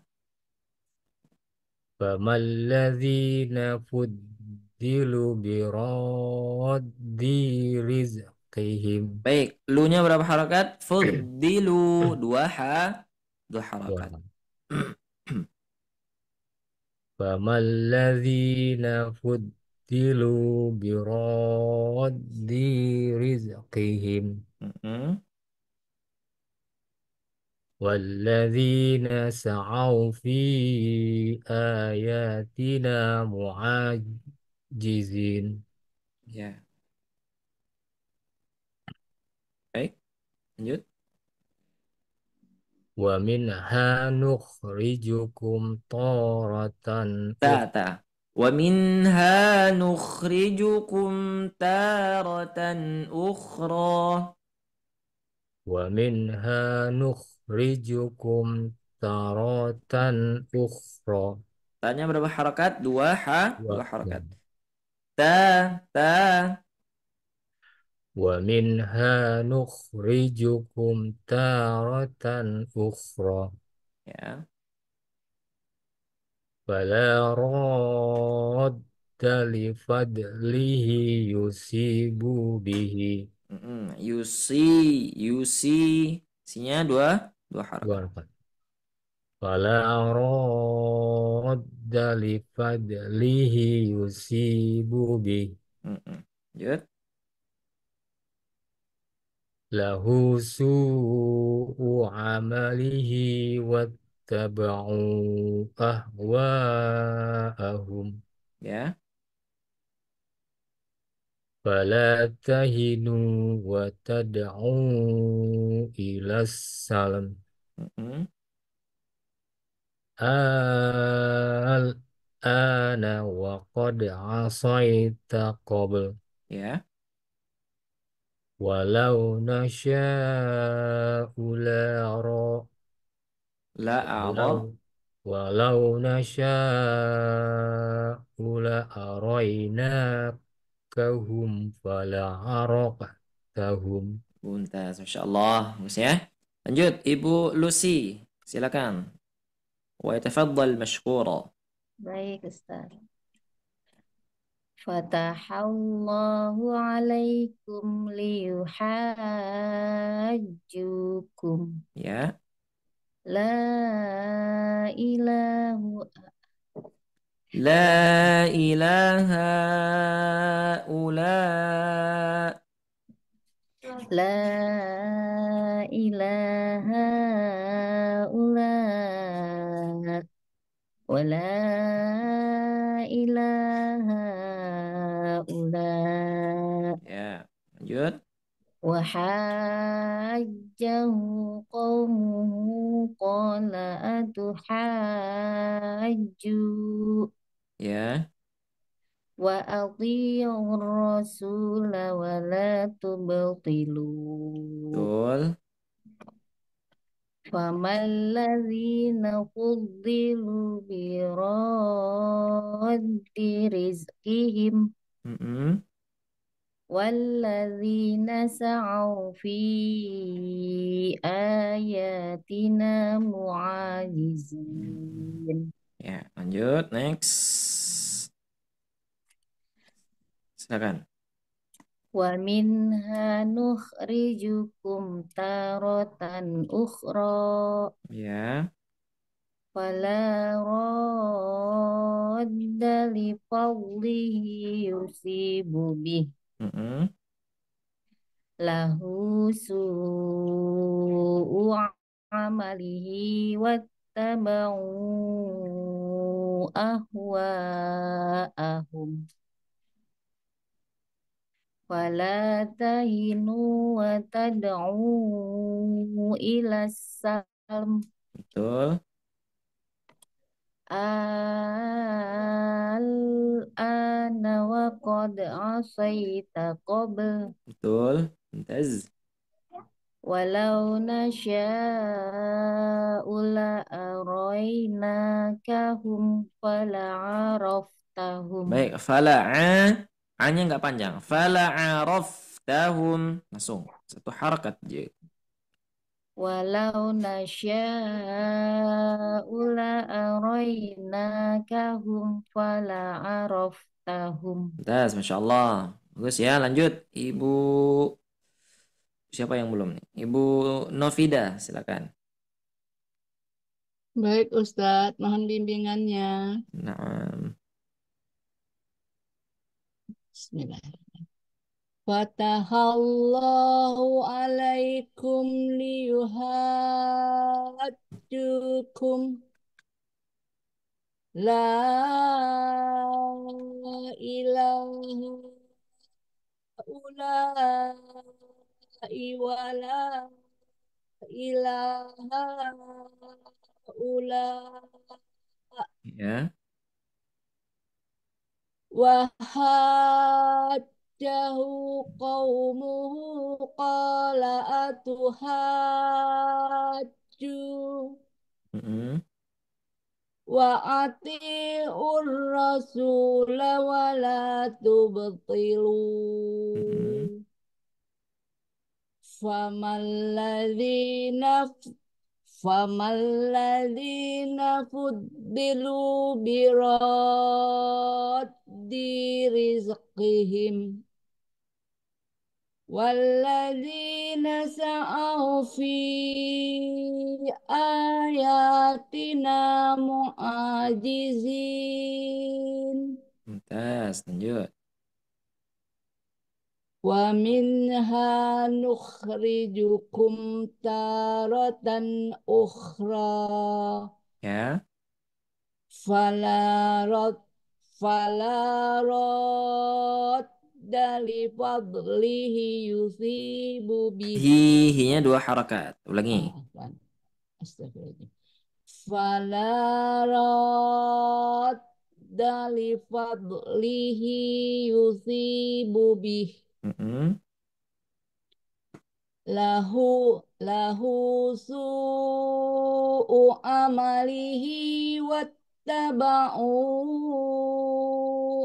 [SPEAKER 8] famalladzina fuddilu biraddi rizqihim
[SPEAKER 2] Baik, lu-nya berapa harakat? Fuddilu dua harakat.
[SPEAKER 8] wa famalladzina fuddilu biraddi rizqihim
[SPEAKER 2] Hmm.
[SPEAKER 8] والذين سعوا في آياتنا معاجزين
[SPEAKER 2] Ya. Baik, lanjut.
[SPEAKER 8] ومنها نخرجكم طارة
[SPEAKER 2] Ta. Wa minha nukhrijukum taratan ukhra.
[SPEAKER 8] ومنها نخرجكم تارة أخرى
[SPEAKER 2] Tanya berapa harakat? Dua harakat.
[SPEAKER 8] و-
[SPEAKER 2] Ta.
[SPEAKER 8] ومنها نخرجكم تارة أخرى
[SPEAKER 2] Ya.
[SPEAKER 8] فلا راد لفضله يصيب به
[SPEAKER 2] Yusi, sinya dua harakat.
[SPEAKER 8] dua harakat. فلا راد لفضله يصيب به
[SPEAKER 2] Lanjut.
[SPEAKER 8] له سوء عمله واتبعوا أهواءهم
[SPEAKER 2] Ya.
[SPEAKER 8] فلا تهنوا وتدعوا إلى السلم
[SPEAKER 2] Mm-mm.
[SPEAKER 8] الآن وقد عصيت قبل
[SPEAKER 2] Ya.
[SPEAKER 8] ولو نشاء لأرى
[SPEAKER 2] La ara.
[SPEAKER 8] ولو ولو نشاء لأريناكهم فلعرفتهم
[SPEAKER 2] Buntas. Masya Allah. Bagus ya. Lanjut. Ibu Lucy. Silakan. Wa yatafaddal mashkura.
[SPEAKER 5] Baik, Ustaz. Fatahallahu alaikum liyuhajjukum.
[SPEAKER 2] Ya.
[SPEAKER 5] La ilahu
[SPEAKER 2] La ilaha ula.
[SPEAKER 5] La ilaha ula wa la ilaha ula
[SPEAKER 2] Ya. Lanjut.
[SPEAKER 5] wa hajjahu qaumuhu qala atuhajju
[SPEAKER 2] Ya.
[SPEAKER 5] wa athi'ur rasula wa la tubtilu
[SPEAKER 2] Betul.
[SPEAKER 5] famalladzina fuddilu biraddi rizqihim
[SPEAKER 2] Mm-mm.
[SPEAKER 5] walladzina sa'u fi ayatina mu'ajizin
[SPEAKER 2] Ya. Lanjut. Next. Silakan.
[SPEAKER 5] wa minha nukhrijukum taratan ukhra
[SPEAKER 2] Ya.
[SPEAKER 5] fala radda li fadlihi yusibu bih
[SPEAKER 2] Mm-mm.
[SPEAKER 5] lahu su'u amalihi wattaba'u ahwa'ahum fala tahinu wa tad'u ila salam
[SPEAKER 2] Betul.
[SPEAKER 5] al-ana wa qad asaita qabl
[SPEAKER 2] Betul. Mumtaz.
[SPEAKER 5] walau nasya'u la arainakahum fala'araftahum
[SPEAKER 2] Baik. Fala'a. A-nya nggak panjang. Fala'araftahum. Langsung. Satu harakat aja.
[SPEAKER 5] walau nasya'u la arainakahum fala'araftahum
[SPEAKER 2] Mumtaz. Masya Allah. Bagus ya. Lanjut. Ibu. Siapa yang belum nih? Ibu Novida. Silakan.
[SPEAKER 6] Baik Ustadz, mohon bimbingannya.
[SPEAKER 2] Nah.
[SPEAKER 6] Bismillah. Fatahallahu alaikum liyuhajjukum la ilaha ulai wa la ilaha ulai
[SPEAKER 2] Ya.
[SPEAKER 6] wahajjahu qaumuhu qala atuhajju
[SPEAKER 2] Mm-mm.
[SPEAKER 6] wa ati'ur rasula wa la tubtilu
[SPEAKER 2] Mm-mm.
[SPEAKER 6] famalladzina famalladzina fuddilu biraddi rizqihim walladzina sa'au fi ayatina mu'ajizin.
[SPEAKER 2] Mumtaz, lanjut.
[SPEAKER 6] Wa minha nukhrijukum taratan ukhra.
[SPEAKER 2] Ya.
[SPEAKER 6] Falarot falarot dari fadlihi yusibu bihi.
[SPEAKER 2] Hihinya 2 harakat. Ulangi.
[SPEAKER 6] Astagfirullahaladzim. Falarot dari fadlihi yusibu bihi. Lahu su'u amalihi wattaba'u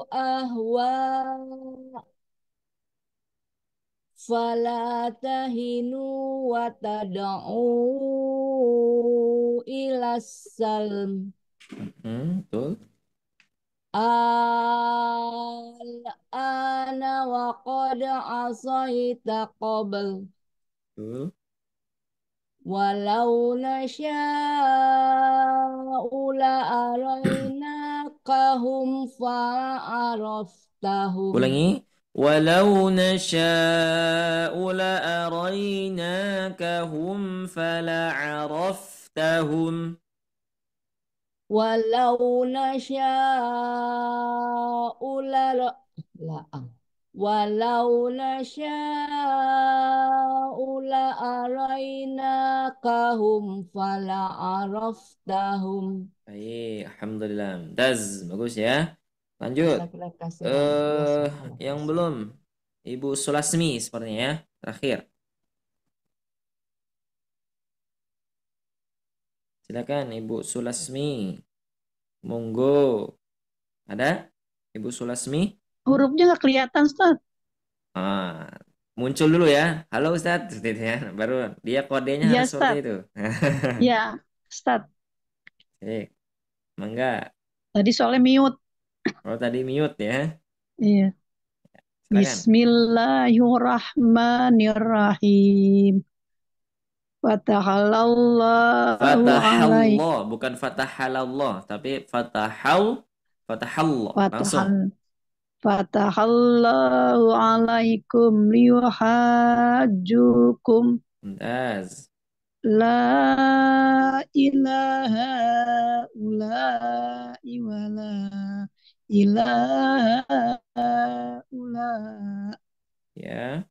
[SPEAKER 6] ahwa fala tahinu wa tad'u ilas salm.
[SPEAKER 2] Betul.
[SPEAKER 6] Al-ana wa qad asaita qabl.
[SPEAKER 2] Betul.
[SPEAKER 6] Walau nasya'u la'arainakahum fa'araftahum.
[SPEAKER 2] Ulangi. Walau nasya'u la'arainakahum fala'araftahum.
[SPEAKER 6] Walau nasya'u Walau nasya'u la'arainakahum fala'araftahum.
[SPEAKER 2] Baik, alhamdulillah. Mumtaz, bagus ya. Lanjut. Yang belum. Ibu Sulasmi sepertinya ya. Terakhir. Silakan Ibu Sulasmi. Monggo. Ada? Ibu Sulasmi?
[SPEAKER 4] Hurufnya nggak kelihatan, Ustaz.
[SPEAKER 2] Muncul dulu ya. Halo Ustaz. Baru dia kodenya
[SPEAKER 4] Ya,
[SPEAKER 2] harus seperti
[SPEAKER 4] Ustaz.
[SPEAKER 2] itu.
[SPEAKER 4] Ya, Ustaz.
[SPEAKER 2] Baik. Mangga.
[SPEAKER 4] Tadi soalnya mute.
[SPEAKER 2] Oh, tadi mute ya.
[SPEAKER 4] Iya.
[SPEAKER 2] Silakan.
[SPEAKER 4] Bismillahirrahmanirrahim. Fatahallahu alaihi.
[SPEAKER 2] Fatahallah, bukan fatahalallah, tapi fatahallah langsung.
[SPEAKER 4] Fatahallahu alaikum liyuhajjukum.
[SPEAKER 2] Mumtaz.
[SPEAKER 4] La ilaha ula'i wa la ilaha ula.
[SPEAKER 2] Ya.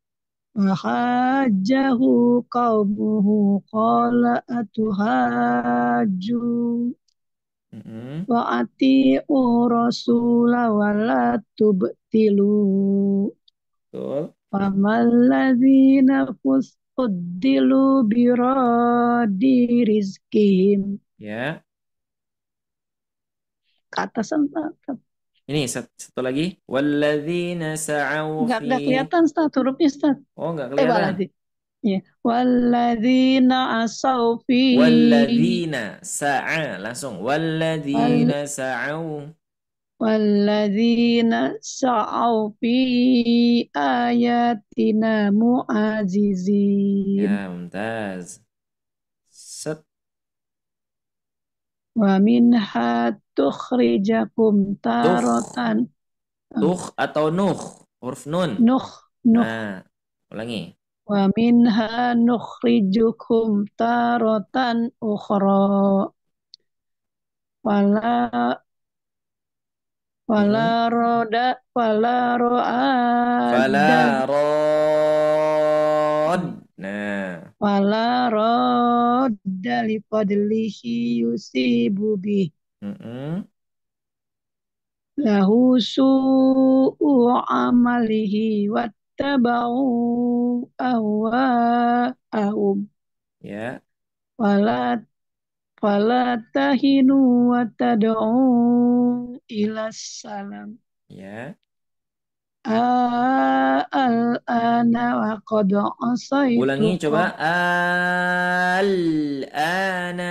[SPEAKER 4] Wa hajjahu qaumuhu qala atuhajju wa ati'u rasula wa la tubtilu.
[SPEAKER 2] Betul.
[SPEAKER 4] Famalladzina fuddilu biradi rizkihim.
[SPEAKER 2] Ya.
[SPEAKER 4] Ke atasan, Pak.
[SPEAKER 2] Ini satu lagi. Walladzina sa'au
[SPEAKER 4] Nggak
[SPEAKER 2] fi.
[SPEAKER 4] kelihatan, Ustaz, hurufnya, Ustaz.
[SPEAKER 2] Oh, nggak kelihatan.
[SPEAKER 4] Ya. Walladzina asau fi.
[SPEAKER 2] Walladzina sa'a langsung. Walladzina sa'au.
[SPEAKER 4] Walladzina sa'au fi ayatina mu'azizin.
[SPEAKER 2] Ya, mumtaz. Set.
[SPEAKER 4] Wa minha tukhrijakum taratan.
[SPEAKER 2] Tuh atau nuh? Huruf nun.
[SPEAKER 4] Nuh.
[SPEAKER 2] Nah, ulangi.
[SPEAKER 4] Wa minha nukhrijukum taratan ukhra. Fala roda fala
[SPEAKER 2] rod. Nah.
[SPEAKER 4] Fala rodda li fadlihi yusibu bih. Lahu su'u amalihi wattaba'u ahwa'ahum.
[SPEAKER 2] Ya.
[SPEAKER 4] Fala tahinu wa tad'u ilas salam.
[SPEAKER 2] Ya.
[SPEAKER 4] Al-ana wa qad asaitu.
[SPEAKER 2] Ulangi coba. Al-ana.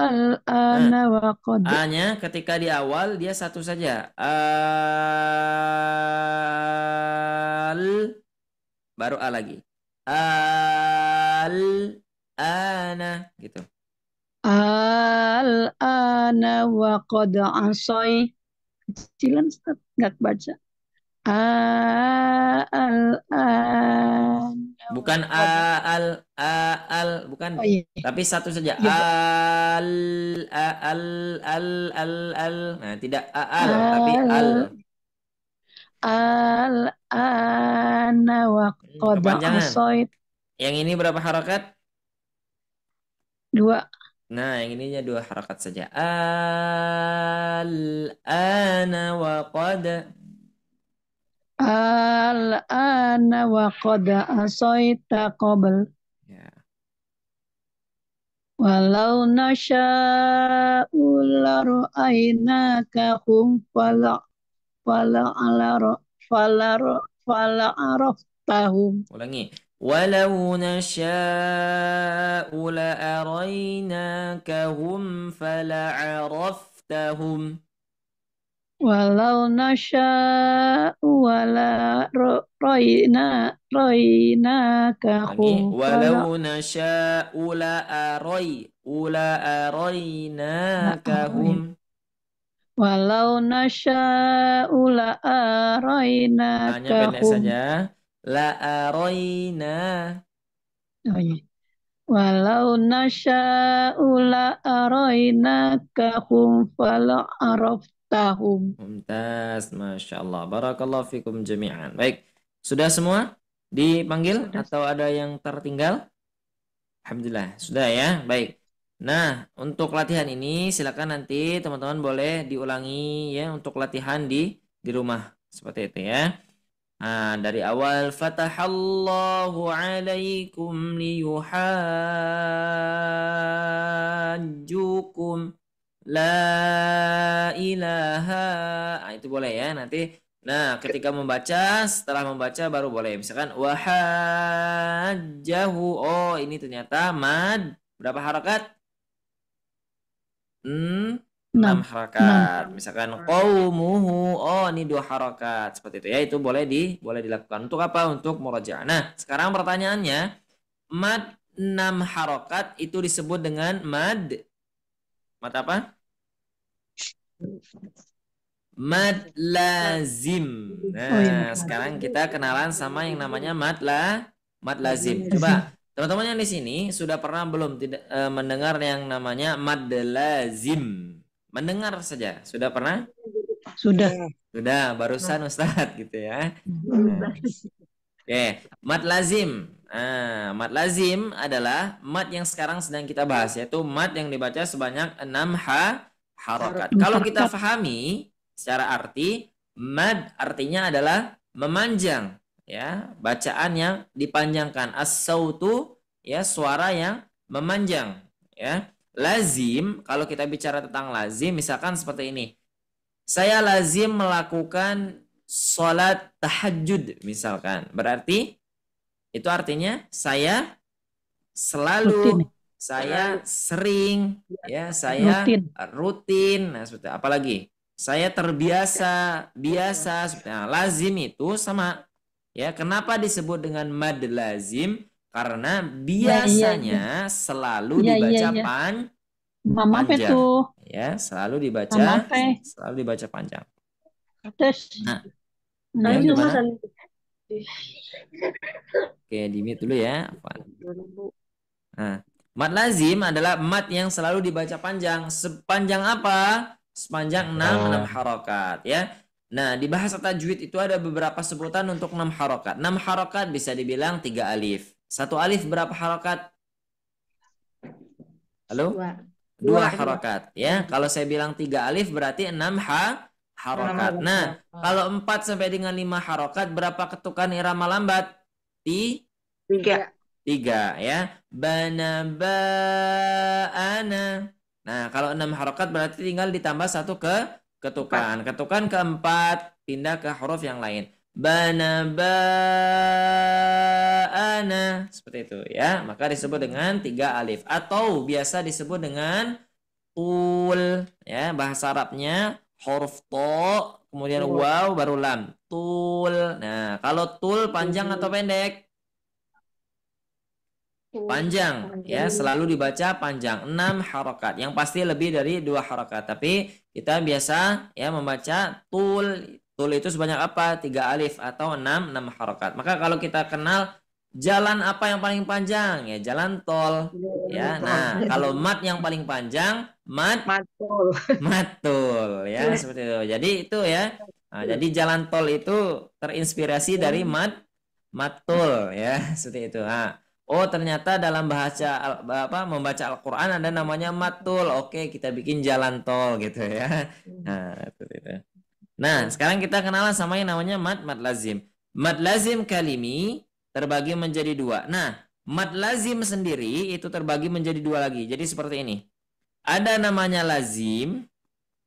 [SPEAKER 4] Al-ana wa qad.
[SPEAKER 2] A-nya ketika di awal dia satu saja. Baru A lagi. Al-ana gitu.
[SPEAKER 4] Al-ana wa qad asai. Kecilan Ustaz, nggak baca. Al-ana
[SPEAKER 2] Bukan
[SPEAKER 4] wa qad.
[SPEAKER 2] bukan.
[SPEAKER 4] Oh iya.
[SPEAKER 2] Tapi satu saja.
[SPEAKER 4] Iya, Pak.
[SPEAKER 2] Al. Nah, tidak tapi al.
[SPEAKER 4] Al-ana wa qad
[SPEAKER 2] Kepanjangan.
[SPEAKER 4] asai.
[SPEAKER 2] Yang ini berapa harakat?
[SPEAKER 4] 2.
[SPEAKER 2] Nah, yang ininya 2 harakat saja. Al-ana wa qad.
[SPEAKER 4] Al-ana wa qad asaita qabl.
[SPEAKER 2] Ya.
[SPEAKER 4] Walau nasya'u lara'ainaka hum fala araftahum.
[SPEAKER 2] Ulangi. Walau nasha'u la'arainakahum fala'araftahum.
[SPEAKER 4] Walau nasya'u rainaka
[SPEAKER 2] Ulangi.
[SPEAKER 4] hum
[SPEAKER 2] Walau nasha'u la'arainakahum.
[SPEAKER 4] Walau nasya'u
[SPEAKER 2] Hanya pendek
[SPEAKER 4] la'arainakahum.
[SPEAKER 2] saja. La'araina.
[SPEAKER 4] Oh, iya. Walau nasya'u la'arainakahum fala'araftahum.
[SPEAKER 2] Mumtaz, Masya Allah. Barakallahu fikum jami'an. Baik, sudah semua dipanggil
[SPEAKER 4] Sudah.
[SPEAKER 2] atau ada yang tertinggal? Alhamdulillah, sudah ya. Baik. Nah, untuk latihan ini silakan nanti teman-teman boleh diulangi ya untuk latihan di rumah seperti itu ya. Nah, dari awal fatahallahu alaikum liyuhajjukum la ilaha. Nah, itu boleh ya nanti. Nah, ketika membaca, setelah membaca baru boleh. Misalkan wahajjahu. Oh, ini ternyata mad berapa harakat? 6 harakat. Misalkan qaumuhu, oh ini 2 harakat seperti itu ya. Itu boleh dilakukan. Untuk apa? Untuk murajaah. Nah, sekarang pertanyaannya, mad 6 harakat itu disebut dengan mad apa? Mad lazim. Nah, sekarang kita kenalan sama yang namanya mad lazim. Coba teman-teman yang di sini sudah pernah belum mendengar yang namanya mad lazim? Mendengar saja. Sudah pernah?
[SPEAKER 4] Sudah.
[SPEAKER 2] Sudah, barusan Ustadz gitu ya. Nah. Oke, mad lazim. Nah, mad lazim adalah mad yang sekarang sedang kita bahas, yaitu mad yang dibaca sebanyak 6 harakat. Kalau kita pahami secara arti, mad artinya adalah memanjang, ya, bacaan yang dipanjangkan. As-sautu, ya, suara yang memanjang, ya. Lazim, kalau kita bicara tentang lazim, misalkan seperti ini. Saya lazim melakukan sholat tahajud, misalkan. Berarti itu artinya saya selalu, saya sering, ya, saya rutin. Nah, seperti apalagi saya terbiasa, biasa. Nah, lazim itu sama, ya. Kenapa disebut dengan mad lazim? Karena biasanya selalu dibaca panjang. Ya, selalu dibaca panjang. Nah, gimana? Oke, di-mute dulu ya. Nah, mad lazim adalah mad yang selalu dibaca panjang. Sepanjang apa? Sepanjang 6 harakat, ya. Nah, di bahasa tajwid itu ada beberapa sebutan untuk 6 harakat. 6 harakat bisa dibilang 3 alif. 1 alif berapa harakat? Halo? 2 harakat, ya. Kalau saya bilang 3 alif berarti 6 harakat. Nah, kalau 4 sampai dengan 5 harakat berapa ketukan irama lambat? 3, ya. Bana ba'ana. Nah, kalau 6 harakat berarti tinggal ditambah 1 ketukan. Ketukan keempat pindah ke huruf yang lain. Bana ba'ana. Seperti itu, ya. Maka disebut dengan 3 alif. Atau biasa disebut dengan tul, ya bahasa Arabnya huruf to, kemudian waw baru lam. Tul. Nah, kalau tul panjang atau pendek? Panjang, ya selalu dibaca panjang 6 harokat. Yang pasti lebih dari 2 harokat. Tapi kita biasa ya membaca tul. Tul itu sebanyak apa? 3 alif atau 6 harokat. Maka kalau kita kenal jalan apa yang paling panjang, ya jalan tol. Ya, nah kalau mat yang paling panjang,
[SPEAKER 7] Matul.
[SPEAKER 2] matul, ya seperti itu. Jadi itu ya. Nah, jadi jalan tol itu terinspirasi dari matul, ya seperti itu. Nah, oh ternyata dalam membaca Al-Quran ada namanya matul. Oke, kita bikin jalan tol gitu ya. Nah, seperti itu. Nah, sekarang kita kenalan sama yang namanya mad lazim. Mad lazim kalimi terbagi menjadi 2. Nah, mad lazim sendiri itu terbagi menjadi 2 lagi. Jadi seperti ini. Ada namanya lazim,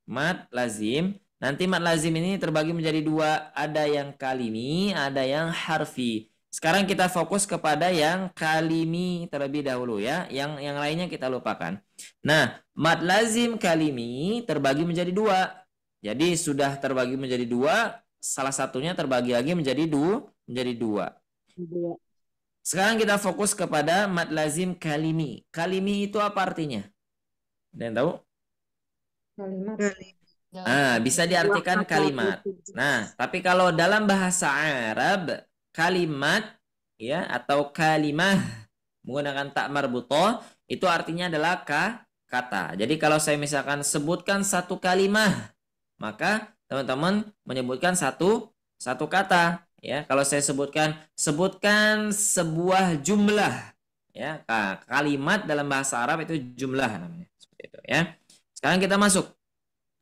[SPEAKER 2] mad lazim. Nanti mad lazim ini terbagi menjadi 2. Ada yang kalimi, ada yang harfi. Sekarang kita fokus kepada yang kalimi terlebih dahulu ya. Yang lainnya kita lupakan. Nah, mad lazim kalimi terbagi menjadi 2. Jadi sudah terbagi menjadi 2, salah satunya terbagi lagi menjadi 2. Sekarang kita fokus kepada mad lazim kalimi. Kalimi itu apa artinya? Ada yang tahu?
[SPEAKER 6] Kalimat.
[SPEAKER 2] Bisa diartikan kalimat. Nah, tapi kalau dalam bahasa Arab kalimat ya atau kalimah menggunakan tak marbutoh itu artinya adalah kata. Jadi kalau saya misalkan sebutkan satu kalimah, maka teman-teman menyebutkan satu kata ya. Kalau saya sebutkan sebuah jumlah ya. Kalimat dalam bahasa Arab itu jumlah namanya. Seperti itu ya. Sekarang kita masuk.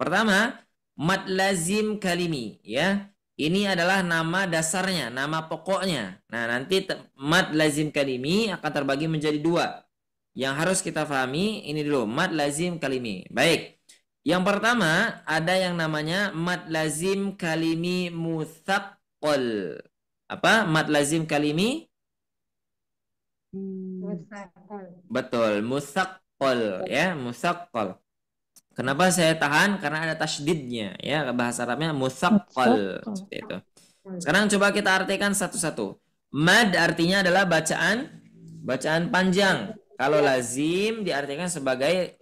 [SPEAKER 2] Pertama, mad lazim kalimi ya. Ini adalah nama dasarnya, nama pokoknya. Nah, nanti mad lazim kalimi akan terbagi menjadi 2. Yang harus kita pahami ini dulu, mad lazim kalimi. Baik. Yang pertama ada yang namanya mad lazim kalimi mutsaqqal. Apa? Mad lazim kalimi? Betul, mutsaqqal ya, mutsaqqal. Kenapa saya tahan? Karena ada tasydidnya ya, bahasa Arabnya mutsaqqal seperti itu. Sekarang coba kita artikan satu-satu. Mad artinya adalah bacaan panjang. Kalau lazim diartikan sebagai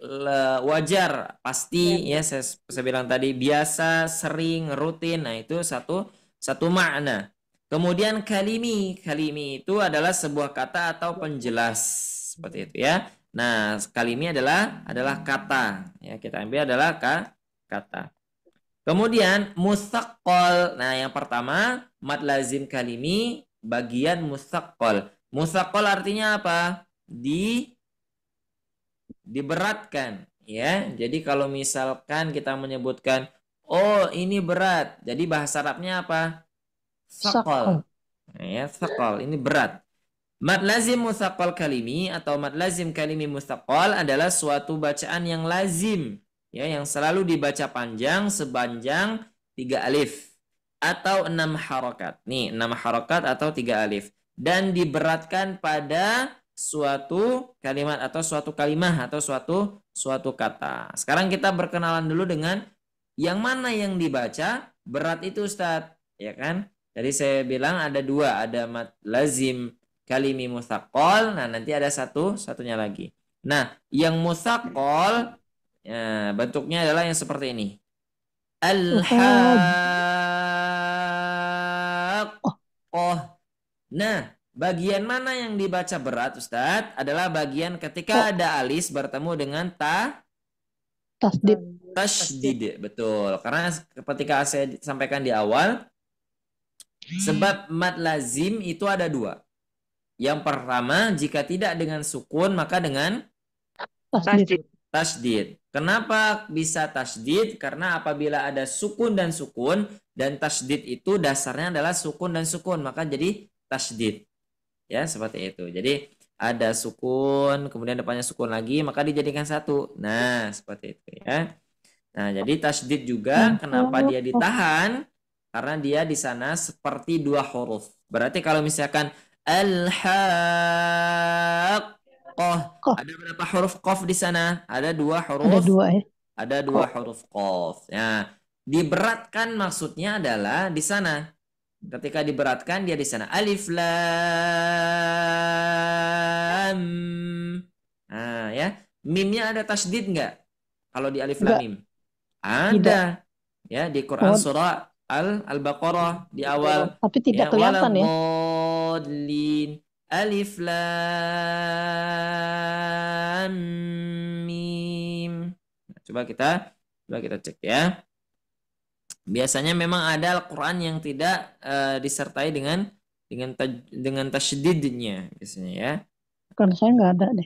[SPEAKER 2] wajar, pasti ya saya bilang tadi biasa, sering, rutin. Nah, itu satu makna. Kemudian kalimi itu adalah sebuah kata atau penjelas seperti itu ya. Nah, kalimi adalah kata. Ya, kita ambil adalah kata. Kemudian mutsaqqal. Nah, yang pertama mad lazim kalimi bagian mutsaqqal. Mutsaqqal artinya apa? Diberatkan, ya. Jadi kalau misalkan kita menyebutkan oh, ini berat. Jadi bahasa Arabnya apa? Tsaqal. Ya, tsaqal. Ini berat. Mad lazim mutsaqqal kalimi atau mad lazim kalimi mutsaqqal adalah suatu bacaan yang lazim ya, yang selalu dibaca panjang sepanjang 3 alif atau 6 harokat. Nih, 6 harokat atau 3 alif dan diberatkan pada suatu kalimat atau suatu kalimah atau suatu kata. Sekarang kita berkenalan dulu dengan yang mana yang dibaca berat itu, Ustadz, ya kan? Jadi saya bilang ada 2, ada mad lazim kalimi mutsaqqal. Nah, nanti ada satunya lagi. Nah, yang mutsaqqal ya, bentuknya adalah yang seperti ini. Al-haqqah. Nah, bagian mana yang dibaca berat, Ustadz? Adalah bagian ketika ada alis bertemu dengan tasydid. Betul. Karena ketika saya sampaikan di awal, sebab mad lazim itu ada 2. Yang pertama, jika tidak dengan sukun, maka dengan tasydid. Kenapa bisa tasydid? Karena apabila ada sukun dan tasydid itu dasarnya adalah sukun dan sukun, maka jadi tasydid. Ya, seperti itu. Jadi ada sukun, kemudian depannya sukun lagi, maka dijadikan satu. Nah, seperti itu ya. Nah, jadi tasydid juga kenapa dia ditahan? Karena dia di sana seperti 2 huruf. Berarti kalau misalkan al-haqqah Halaqah.
[SPEAKER 4] Qaf.
[SPEAKER 2] Ada berapa huruf qaf di sana? Ada 2
[SPEAKER 4] Ada
[SPEAKER 2] huruf.
[SPEAKER 4] 2 ya.
[SPEAKER 2] Ada 2
[SPEAKER 4] Qaf.
[SPEAKER 2] huruf qaf. Nah, diberatkan maksudnya adalah di sana. Ketika diberatkan dia di sana. Alif lam. Nah, ya. Mimnya ada tasydid nggak? Kalau di alif lam
[SPEAKER 4] Enggak,
[SPEAKER 2] mim.
[SPEAKER 4] tidak.
[SPEAKER 2] Ada. Ya, di Quran
[SPEAKER 4] Oh,
[SPEAKER 2] surah Al-Baqarah di awal.
[SPEAKER 4] tapi tidak
[SPEAKER 2] Ya,
[SPEAKER 4] kelihatan ya.
[SPEAKER 2] waladhdallin. Alif lam mim. Nah, coba kita cek ya. Biasanya memang ada Al-Quran yang tidak disertai dengan tasydidnya biasanya ya.
[SPEAKER 4] Kan saya nggak ada deh.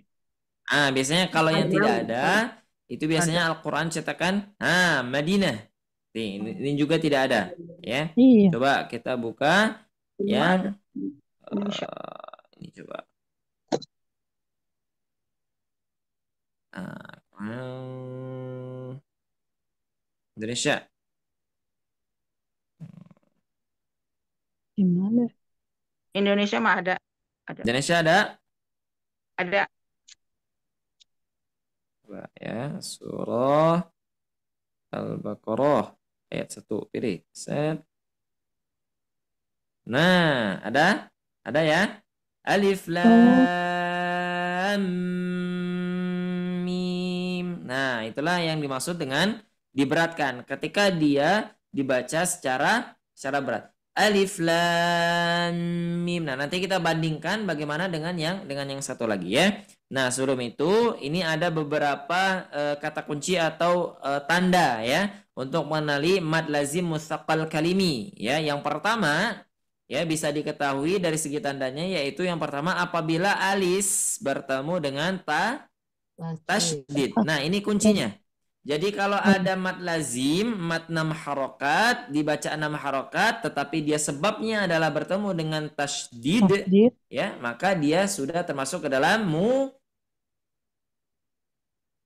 [SPEAKER 2] Biasanya kalau yang
[SPEAKER 6] Ada,
[SPEAKER 2] tidak
[SPEAKER 6] Ustaz.
[SPEAKER 2] ada itu biasanya Al-Quran cetakan Madinah. Nih, ini juga tidak ada ya.
[SPEAKER 4] Iya.
[SPEAKER 2] Coba kita buka
[SPEAKER 6] Belum ada.
[SPEAKER 2] yang
[SPEAKER 6] Indonesia.
[SPEAKER 2] ini coba. Indonesia.
[SPEAKER 4] Gimana?
[SPEAKER 6] Indonesia mah ada.
[SPEAKER 2] Indonesia ada.
[SPEAKER 6] Ada.
[SPEAKER 2] Coba ya, surah Al-Baqarah ayat 1. Pilih. Set. Nah, ada? Ada ya? Alif
[SPEAKER 4] Oh,
[SPEAKER 2] lam mim. Nah, itulah yang dimaksud dengan diberatkan. Ketika dia dibaca secara berat. Alif lam mim. Nah, nanti kita bandingkan bagaimana dengan yang satu lagi ya. Nah, sebelum itu ini ada beberapa kata kunci atau tanda ya untuk mengenali mad lazim mutsaqqal kalimi ya. Yang pertama ya bisa diketahui dari segi tandanya yaitu yang pertama apabila alis bertemu dengan tasydid. Nah, ini kuncinya. Jadi kalau ada mad lazim, mad 6 harokat, dibaca 6 harokat, tetapi dia sebabnya adalah bertemu dengan tasydid,
[SPEAKER 4] tasydid.
[SPEAKER 2] ya, maka dia sudah termasuk ke dalam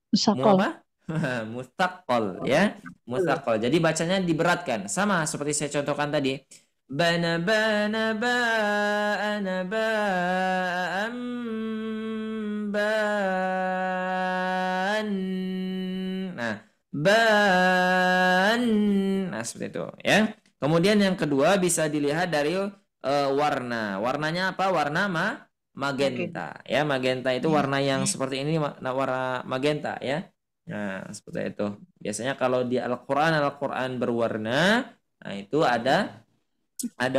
[SPEAKER 4] Musaqqal.
[SPEAKER 2] apa? Mutsaqqal, ya, mutsaqqal. Jadi bacanya diberatkan, sama seperti saya contohkan tadi. Bana bana ba'ana ba'am ban. Nah, ban. Nah, seperti itu ya. Kemudian yang kedua bisa dilihat dari warna. Warnanya apa? Warna magenta ya. Magenta itu warna yang seperti ini, warna magenta ya. Nah, seperti itu. Biasanya kalau di Al-Qur'an berwarna, nah itu ada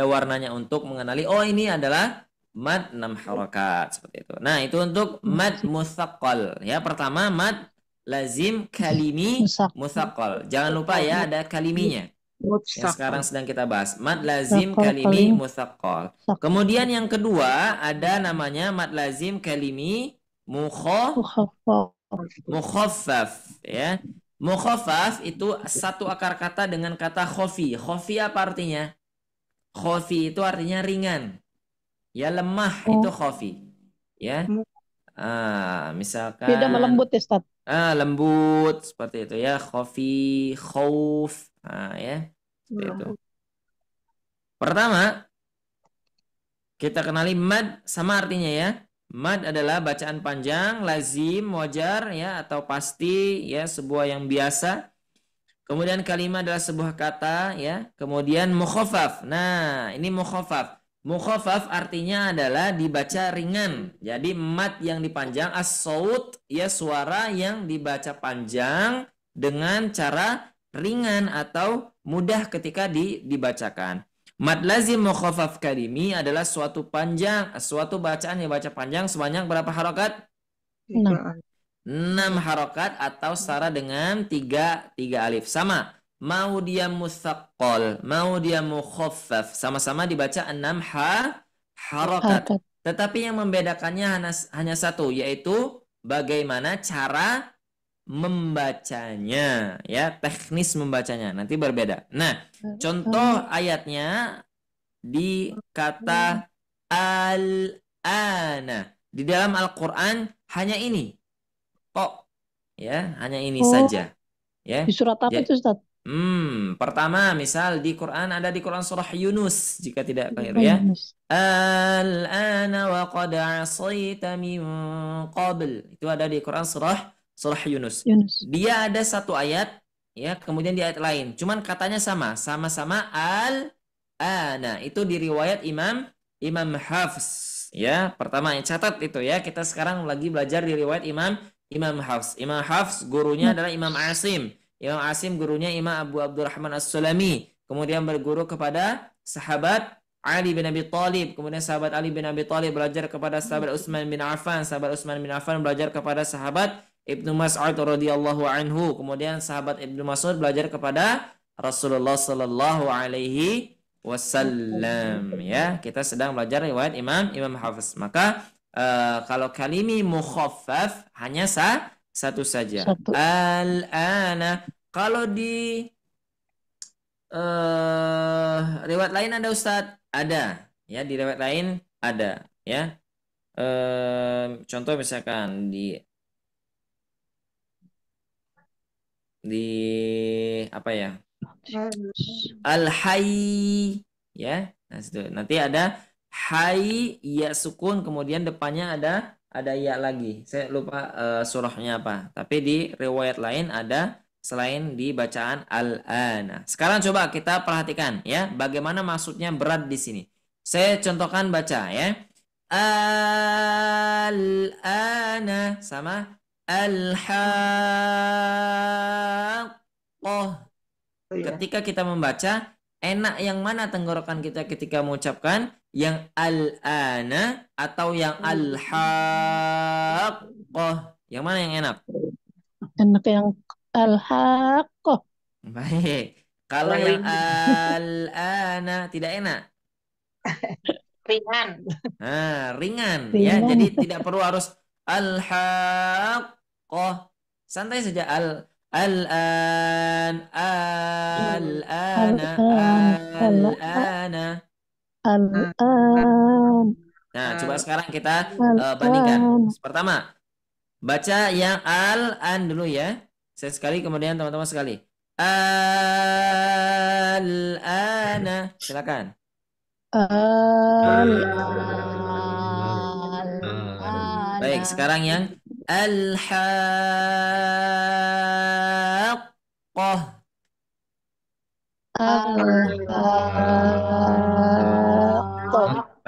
[SPEAKER 2] warnanya untuk mengenali oh ini adalah mad 6 harakat seperti itu. Nah, itu untuk mad mutsaqqal ya. Pertama mad lazim kalimi mutsaqqal. Jangan lupa ya ada kaliminya. Yang sekarang sedang kita bahas mad lazim kalimi mutsaqqal. Kemudian yang kedua ada namanya mad lazim kalimi mukhaffaf ya. Mukhaffaf itu satu akar kata dengan kata khofi. Khofi apa artinya? Khofi itu artinya ringan. Ya, lemah itu khofi. Ya. Misalkan
[SPEAKER 4] beda sama lembut ya, Ustaz.
[SPEAKER 2] Lembut seperti itu ya. Khofi, khauf. Ya. Seperti itu. Pertama, kita kenali mad sama artinya ya. Mad adalah bacaan panjang, lazim, wajar ya atau pasti ya, sebuah yang biasa. Kemudian kalimat adalah sebuah kata ya. Kemudian mukhaffaf. Nah, ini mukhaffaf. Mukhaffaf artinya adalah dibaca ringan. Jadi mad yang dipanjang, as-saut ya, suara yang dibaca panjang dengan cara ringan atau mudah ketika dibacakan. Mad lazim mukhaffaf kalimi adalah suatu bacaan yang baca panjang sebanyak berapa harokat? 6 harokat atau setara dengan 3 alif. Sama. Mau dia mutsaqqal, mau dia mukhaffaf, sama-sama dibaca 6 harokat. Tetapi yang membedakannya hanya satu, yaitu bagaimana cara membacanya ya, teknis membacanya nanti berbeda. Nah, contoh ayatnya di kata al-ana di dalam Al-Qur'an hanya ini kok ya, hanya ini saja ya.
[SPEAKER 4] Di surat apa itu, Ustaz?
[SPEAKER 2] Pertama, misal di Quran ada di Quran surah Yunus jika tidak keliru ya.
[SPEAKER 4] Yunus.
[SPEAKER 2] Al-ana wa qad asaita min qabl. Itu ada di Quran surah Yunus.
[SPEAKER 4] Yunus.
[SPEAKER 2] Dia ada satu ayat ya, kemudian di ayat lain. Cuman katanya sama-sama al-ana. Itu di riwayat Imam Hafs ya. Pertama yang catat itu ya. Kita sekarang lagi belajar di riwayat Imam Hafs. Imam Hafs gurunya adalah Imam Asim. Imam Asim gurunya Imam Abu Abdurrahman As-Sulami. Kemudian berguru kepada sahabat Ali bin Abi Thalib. Kemudian sahabat Ali bin Abi Thalib belajar kepada sahabat Utsman bin Affan. Sahabat Utsman bin Affan belajar kepada sahabat Ibnu Mas'ud radhiyallahu anhu. Kemudian sahabat Ibnu Mas'ud belajar kepada Rasulullah sallallahu alaihi wasallam. Ya, kita sedang belajar riwayat Imam Hafiz. Maka kalau kalimi mukhaffaf hanya satu saja.
[SPEAKER 4] Satu.
[SPEAKER 2] Al-ana. Kalau di riwayat lain ada Ustadz? Ada. Ya, di riwayat lain ada. Ya. Contoh misalkan di apa ya? Al-hayy. Ya. Nah, situ. Nanti ada hayy ya sukun, kemudian depannya ada ya lagi. Saya lupa surahnya apa. Tapi di riwayat lain ada selain di bacaan al-ana. Sekarang coba kita perhatikan ya, bagaimana maksudnya berat di sini. Saya contohkan baca ya. Al-ana sama al-haqqah. Ketika kita membaca, enak yang mana tenggorokan kita ketika mengucapkan? Yang al-ana atau yang al-haqqah? Yang mana yang enak?
[SPEAKER 4] Enak yang al-haqqah.
[SPEAKER 2] Baik. Kalau yang al-ana tidak enak?
[SPEAKER 6] Ringan.
[SPEAKER 2] Nah, ringan ya.
[SPEAKER 4] Ringan.
[SPEAKER 2] Jadi tidak perlu harus al-haqqah. Santai saja al-an, al-ana, al-ana.
[SPEAKER 4] Al-an.
[SPEAKER 2] Nah, coba sekarang kita bandingkan. Pertama, baca yang al-an dulu ya. Saya sekali, kemudian teman-teman sekali. Al-ana. Silakan. Baik, sekarang yang al-haqqah.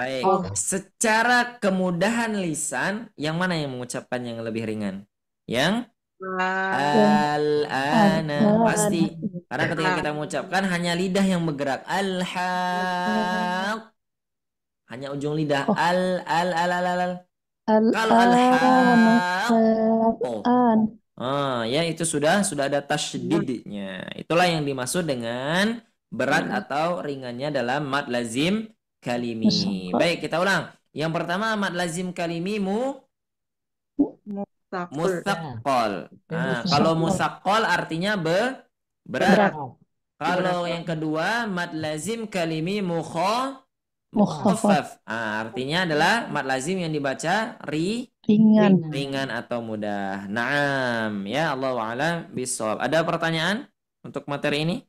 [SPEAKER 2] Baik, secara kemudahan lisan, yang mana yang mengucapkan yang lebih ringan? Yang al-ana pasti, karena ketika kita mengucapkan hanya lidah yang bergerak. Al-haq, hanya ujung lidah. Al. Kalau al-haq, ya itu sudah ada tasydidnya. Itulah yang dimaksud dengan berat atau ringannya dalam mad lazim kalimi. Baik, kita ulang. Yang pertama mad lazim kalimi musaqqal. Kalau musaqqal artinya berat. Kalau yang kedua mad lazim kalimi mukhaffaf. Artinya adalah mad lazim yang dibaca ringan atau mudah. Naam, ya, Allahu a'lam bishawab. Ada pertanyaan untuk materi ini?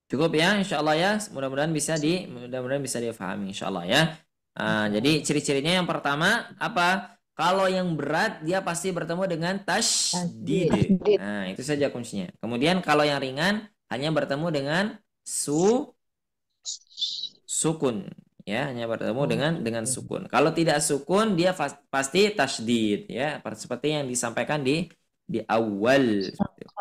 [SPEAKER 2] Cukup ya, insya Allah ya. Mudah-mudahan bisa difahami, insya Allah ya. Jadi ciri-cirinya yang pertama apa? Kalau yang berat dia pasti bertemu dengan tasydid. Nah, itu saja kuncinya. Kemudian kalau yang ringan hanya bertemu dengan sukun. Ya, hanya bertemu dengan sukun. Kalau tidak sukun dia pasti tasydid ya, seperti yang disampaikan di awal.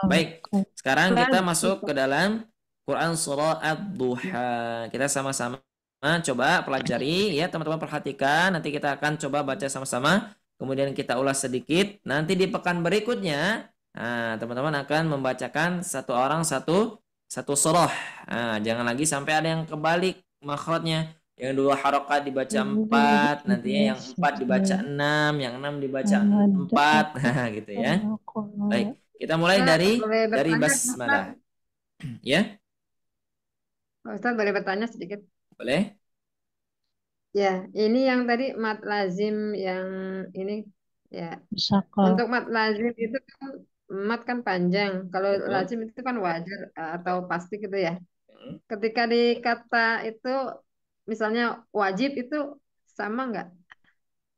[SPEAKER 2] Baik, sekarang kita masuk ke dalam Quran surah Ad-Duha. Kita sama-sama coba pelajari ya, teman-teman perhatikan. Nanti kita akan coba baca sama-sama. Kemudian kita ulas sedikit. Nanti di pekan berikutnya, teman-teman akan membacakan satu orang satu surah. Jangan lagi sampai ada yang kebalik makhrajnya. Yang 2 harokat dibaca 4, nantinya yang 4 dibaca 6, yang 6 dibaca 4, gitu ya. Baik, kita mulai dari basmalah. Ya.
[SPEAKER 6] Ustaz boleh bertanya sedikit?
[SPEAKER 2] Boleh.
[SPEAKER 6] Ya, ini yang tadi mat lazim yang ini ya.
[SPEAKER 4] Musakal.
[SPEAKER 6] Untuk mat lazim itu kan mat kan panjang. Kalau
[SPEAKER 2] Betul.
[SPEAKER 6] lazim itu kan wajar atau pasti gitu ya.
[SPEAKER 2] Hmm.
[SPEAKER 6] Ketika di kata itu misalnya wajib itu sama nggak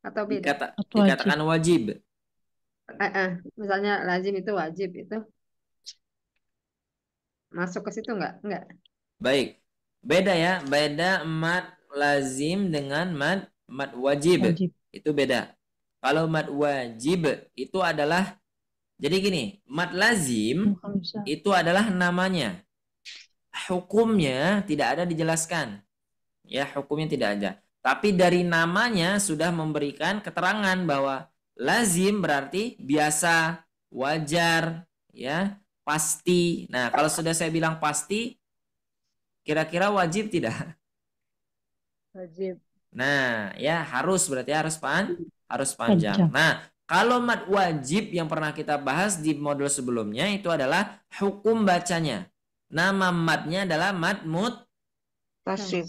[SPEAKER 6] atau beda?
[SPEAKER 4] Wajib.
[SPEAKER 2] Dikatakan wajib.
[SPEAKER 6] Misalnya lazim itu wajib itu masuk ke situ nggak? Nggak.
[SPEAKER 2] Baik. Beda ya, beda mat lazim dengan mat wajib.
[SPEAKER 4] Wajib.
[SPEAKER 2] Itu beda. Kalau mat wajib itu adalah, jadi gini, mat lazim
[SPEAKER 4] Hamzah.
[SPEAKER 2] itu adalah namanya. Hukumnya tidak ada dijelaskan. Ya, hukumnya tidak ada. Tapi dari namanya sudah memberikan keterangan bahwa lazim berarti biasa, wajar, ya, pasti. Nah, kalau sudah saya bilang pasti, kira-kira wajib tidak?
[SPEAKER 6] Wajib.
[SPEAKER 2] Nah, ya harus, berarti harus panjang.
[SPEAKER 4] Panjang.
[SPEAKER 2] Nah, kalau mat wajib yang pernah kita bahas di modul sebelumnya itu adalah hukum bacanya. Nama matnya adalah mat muttasil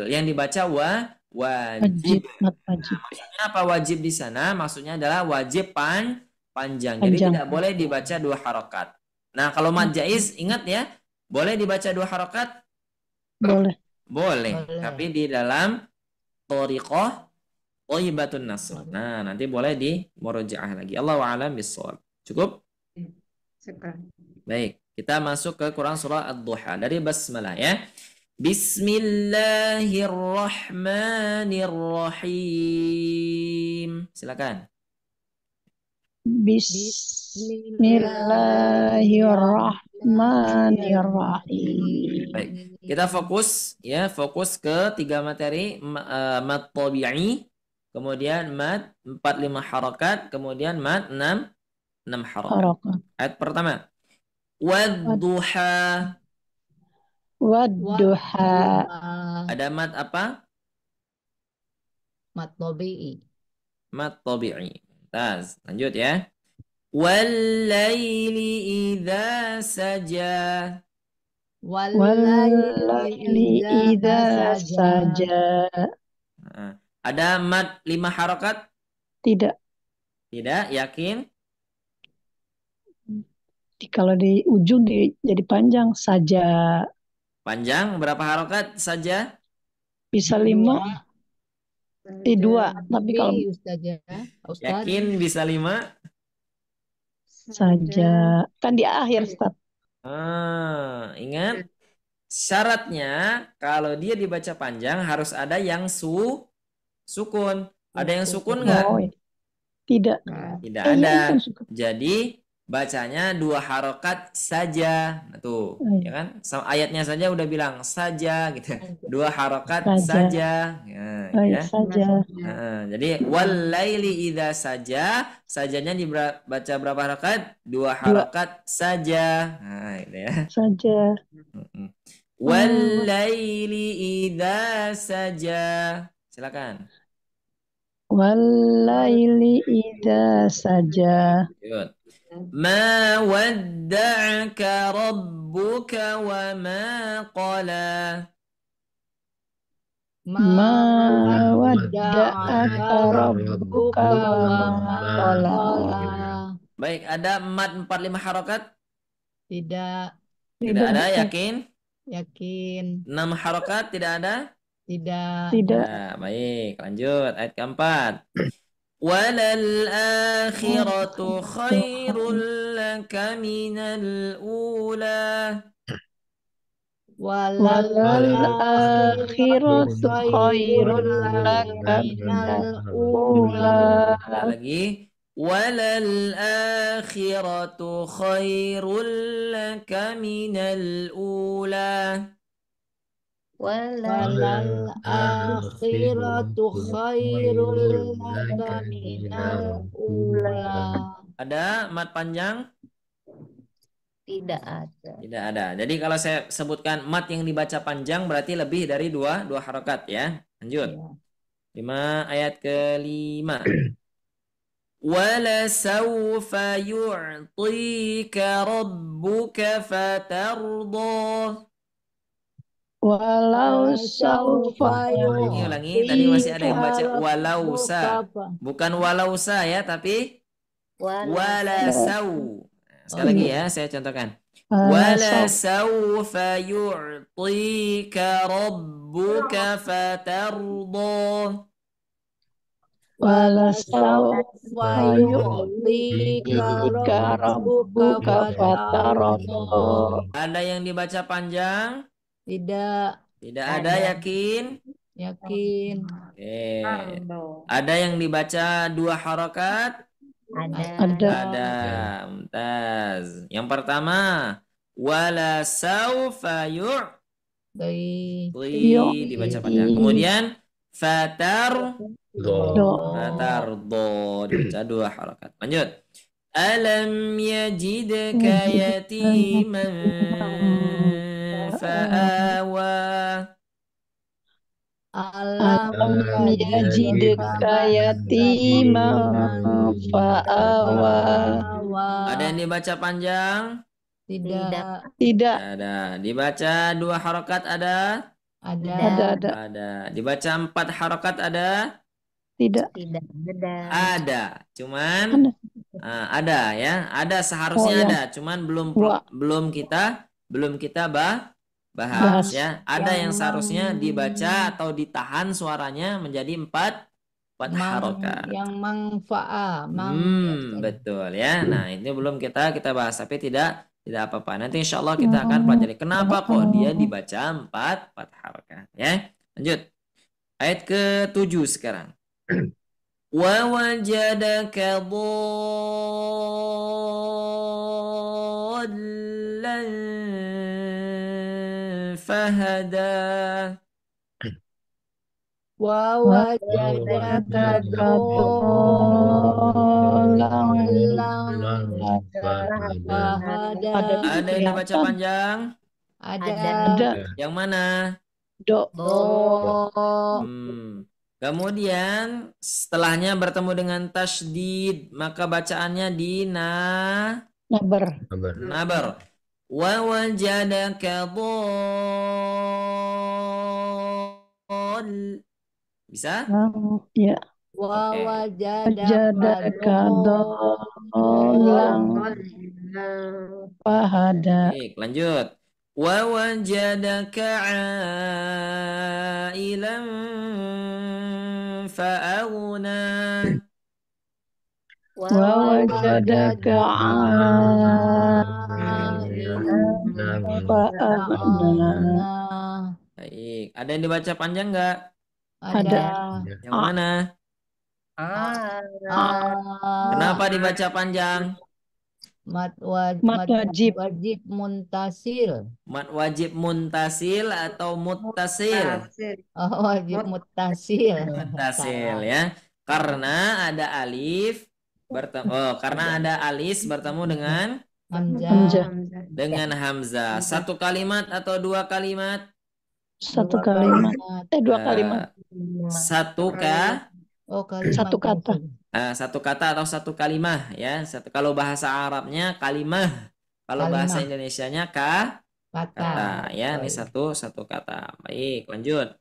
[SPEAKER 2] yang dibaca wajib.
[SPEAKER 4] Mat wajib.
[SPEAKER 2] Maksudnya apa wajib di sana? Maksudnya adalah wajib panjang. Jadi
[SPEAKER 4] Panjang.
[SPEAKER 2] tidak boleh dibaca 2 harokat. Nah, kalau mat jaiz ingat ya, boleh dibaca 2 harokat?
[SPEAKER 4] Boleh.
[SPEAKER 2] Boleh. Tapi di dalam thoriqah thayyibatun nasr. Nah, nanti boleh di murojaah lagi. Allahu a'lam bissawab. Cukup?
[SPEAKER 6] Sekarang.
[SPEAKER 2] Baik, kita masuk ke Quran surah Ad-Duha dari basmalah ya. Bismillahirrahmanirrahim. Silakan.
[SPEAKER 4] Bismillahirrahmanirrahim.
[SPEAKER 2] Baik, kita fokus ya, fokus ke 3 materi, mat tabi'i, kemudian mat 4-5 harakat, kemudian mat 6 harakat.
[SPEAKER 4] Harokat.
[SPEAKER 2] Ayat pertama. Wadduha.
[SPEAKER 4] Wadduha.
[SPEAKER 2] Ada mat apa?
[SPEAKER 5] Mat tabi'i.
[SPEAKER 2] Mat tabi'i. Tas, lanjut ya. Wallaili idza saja.
[SPEAKER 4] Wallaili idza saja.
[SPEAKER 2] Nah, ada mat 5 harakat?
[SPEAKER 4] Tidak.
[SPEAKER 2] Tidak, yakin?
[SPEAKER 4] Kalau di ujung jadi panjang saja.
[SPEAKER 2] Panjang berapa harakat saja?
[SPEAKER 4] Bisa 5. 2. Tapi kalau
[SPEAKER 2] Yakin bisa 5?
[SPEAKER 4] saja. Kan di akhir, Ustaz.
[SPEAKER 2] Ingat syaratnya kalau dia dibaca panjang harus ada yang sukun. Ada yang sukun nggak?
[SPEAKER 4] Oh, tidak.
[SPEAKER 2] Tidak
[SPEAKER 4] Iya,
[SPEAKER 2] ada.
[SPEAKER 4] kan sukun.
[SPEAKER 2] Jadi bacanya 2 harokat saja. Nah, tuh, ya kan? Ayatnya saja udah bilang saja gitu. 2 harokat saja. Ya.
[SPEAKER 4] Saja.
[SPEAKER 2] Nah, jadi wallaili idza saja, sajanya dibaca berapa harokat? 2 harokat saja. Nah, itu ya.
[SPEAKER 4] Saja.
[SPEAKER 2] Wallaili idza saja. Silakan.
[SPEAKER 4] Wallaili idza saja.
[SPEAKER 2] Good. Ma wadda'aka rabbuka wa ma qala.
[SPEAKER 4] Ma wadda'aka rabbuka wa ma qala.
[SPEAKER 2] Baik, ada mat 4-5 harokat?
[SPEAKER 5] Tidak.
[SPEAKER 2] Tidak ada, yakin?
[SPEAKER 5] Yakin.
[SPEAKER 2] 6 harokat tidak ada?
[SPEAKER 5] Tidak.
[SPEAKER 2] Nah, baik, lanjut ayat keempat. Walal akhiratu khairul laka minal ula.
[SPEAKER 5] Walal
[SPEAKER 4] akhiratu khairul laka minal ula.
[SPEAKER 2] Lagi. Walal akhiratu khairul laka minal ula.
[SPEAKER 5] Walal akhiratu khairul laka minal ula.
[SPEAKER 2] Ada mat panjang?
[SPEAKER 5] Tidak ada.
[SPEAKER 2] Tidak ada. Jadi kalau saya sebutkan mat yang dibaca panjang berarti lebih dari 2 harokat ya. Lanjut. 5 ayat ke-5. Wala sawfa yu'tika rabbuka fatarda.
[SPEAKER 4] Walau saufa
[SPEAKER 2] Ulangi. Tadi masih ada yang baca
[SPEAKER 5] yu'tika
[SPEAKER 2] walau sa.
[SPEAKER 5] rabbuka.
[SPEAKER 2] Bukan walau sa ya, tapi wala sau. Sekali lagi ya, saya contohkan. Wala saufa yu'tika rabbuka fatarda.
[SPEAKER 4] wala saufa
[SPEAKER 5] yu'tika rabbuka fatarda.
[SPEAKER 2] Ada yang dibaca panjang?
[SPEAKER 5] Tidak
[SPEAKER 2] Tidak ada, yakin?
[SPEAKER 5] yakin.
[SPEAKER 2] Oke. Ada yang dibaca 2 harokat? Ada. Mumtaz. Yang pertama, wala saufa yu'ti dibaca panjang. Kemudian fatardo dibaca 2 harokat. Lanjut. Alam yajidka yatiman fa'awa.
[SPEAKER 4] Alam yajidka yatiman fa'awa.
[SPEAKER 2] Ada yang dibaca panjang?
[SPEAKER 5] Tidak
[SPEAKER 4] Tidak.
[SPEAKER 2] Ada. Dibaca 2 harokat ada?
[SPEAKER 5] ada.
[SPEAKER 2] Ada. Dibaca 4 harokat ada?
[SPEAKER 4] Tidak.
[SPEAKER 2] Ada. Cuman ada ya. Ada seharusnya ada. Cuman belum kita bahas ya. Ada yang seharusnya dibaca atau ditahan suaranya menjadi 4 harokat.
[SPEAKER 5] Yang manfaat.
[SPEAKER 2] Betul ya. Nah, ini belum kita bahas, tapi tidak apa-apa. Nanti insya Allah kita akan pelajari kenapa kok dia dibaca 4 harokat ya. Lanjut. Ayat ke-7 sekarang. Wa wajadaka dhallan fahada.
[SPEAKER 5] Wa wajadaka dhallan fahada.
[SPEAKER 2] Ada yang dibaca panjang?
[SPEAKER 5] Ada.
[SPEAKER 2] Yang mana?
[SPEAKER 4] Do.
[SPEAKER 2] Kemudian setelahnya bertemu dengan tasydid, maka bacaannya di
[SPEAKER 4] Nabar.
[SPEAKER 2] Wa wajadaka bisa?
[SPEAKER 4] Ya.
[SPEAKER 5] Wa
[SPEAKER 4] Wajadaka dhallan fahada.
[SPEAKER 2] Baik, lanjut. Wa wajadaka ailan fa'aghna.
[SPEAKER 4] Wa wajadaka ailan fa'aghna.
[SPEAKER 2] Baik, ada yang dibaca panjang nggak?
[SPEAKER 4] Ada.
[SPEAKER 2] Yang mana? Kenapa dibaca panjang?
[SPEAKER 5] Mat
[SPEAKER 4] wajib
[SPEAKER 5] muntasil.
[SPEAKER 2] Mat wajib muntasil atau muttasil?
[SPEAKER 5] Wajib muttasil.
[SPEAKER 2] Muttasil ya. Karena ada alif karena ada alis bertemu dengan
[SPEAKER 5] Hamzah.
[SPEAKER 2] Dengan hamzah. 1 kalimat atau 2 kalimat?
[SPEAKER 4] 1 kalimat. 2 kalimat.
[SPEAKER 2] 1
[SPEAKER 5] kalimat.
[SPEAKER 4] 1 kata.
[SPEAKER 2] 1 kata atau 1 kalimah ya. Kalau bahasa Arabnya kalimah. Kalau bahasa Indonesianya kata ya. Ini satu kata. Baik, lanjut.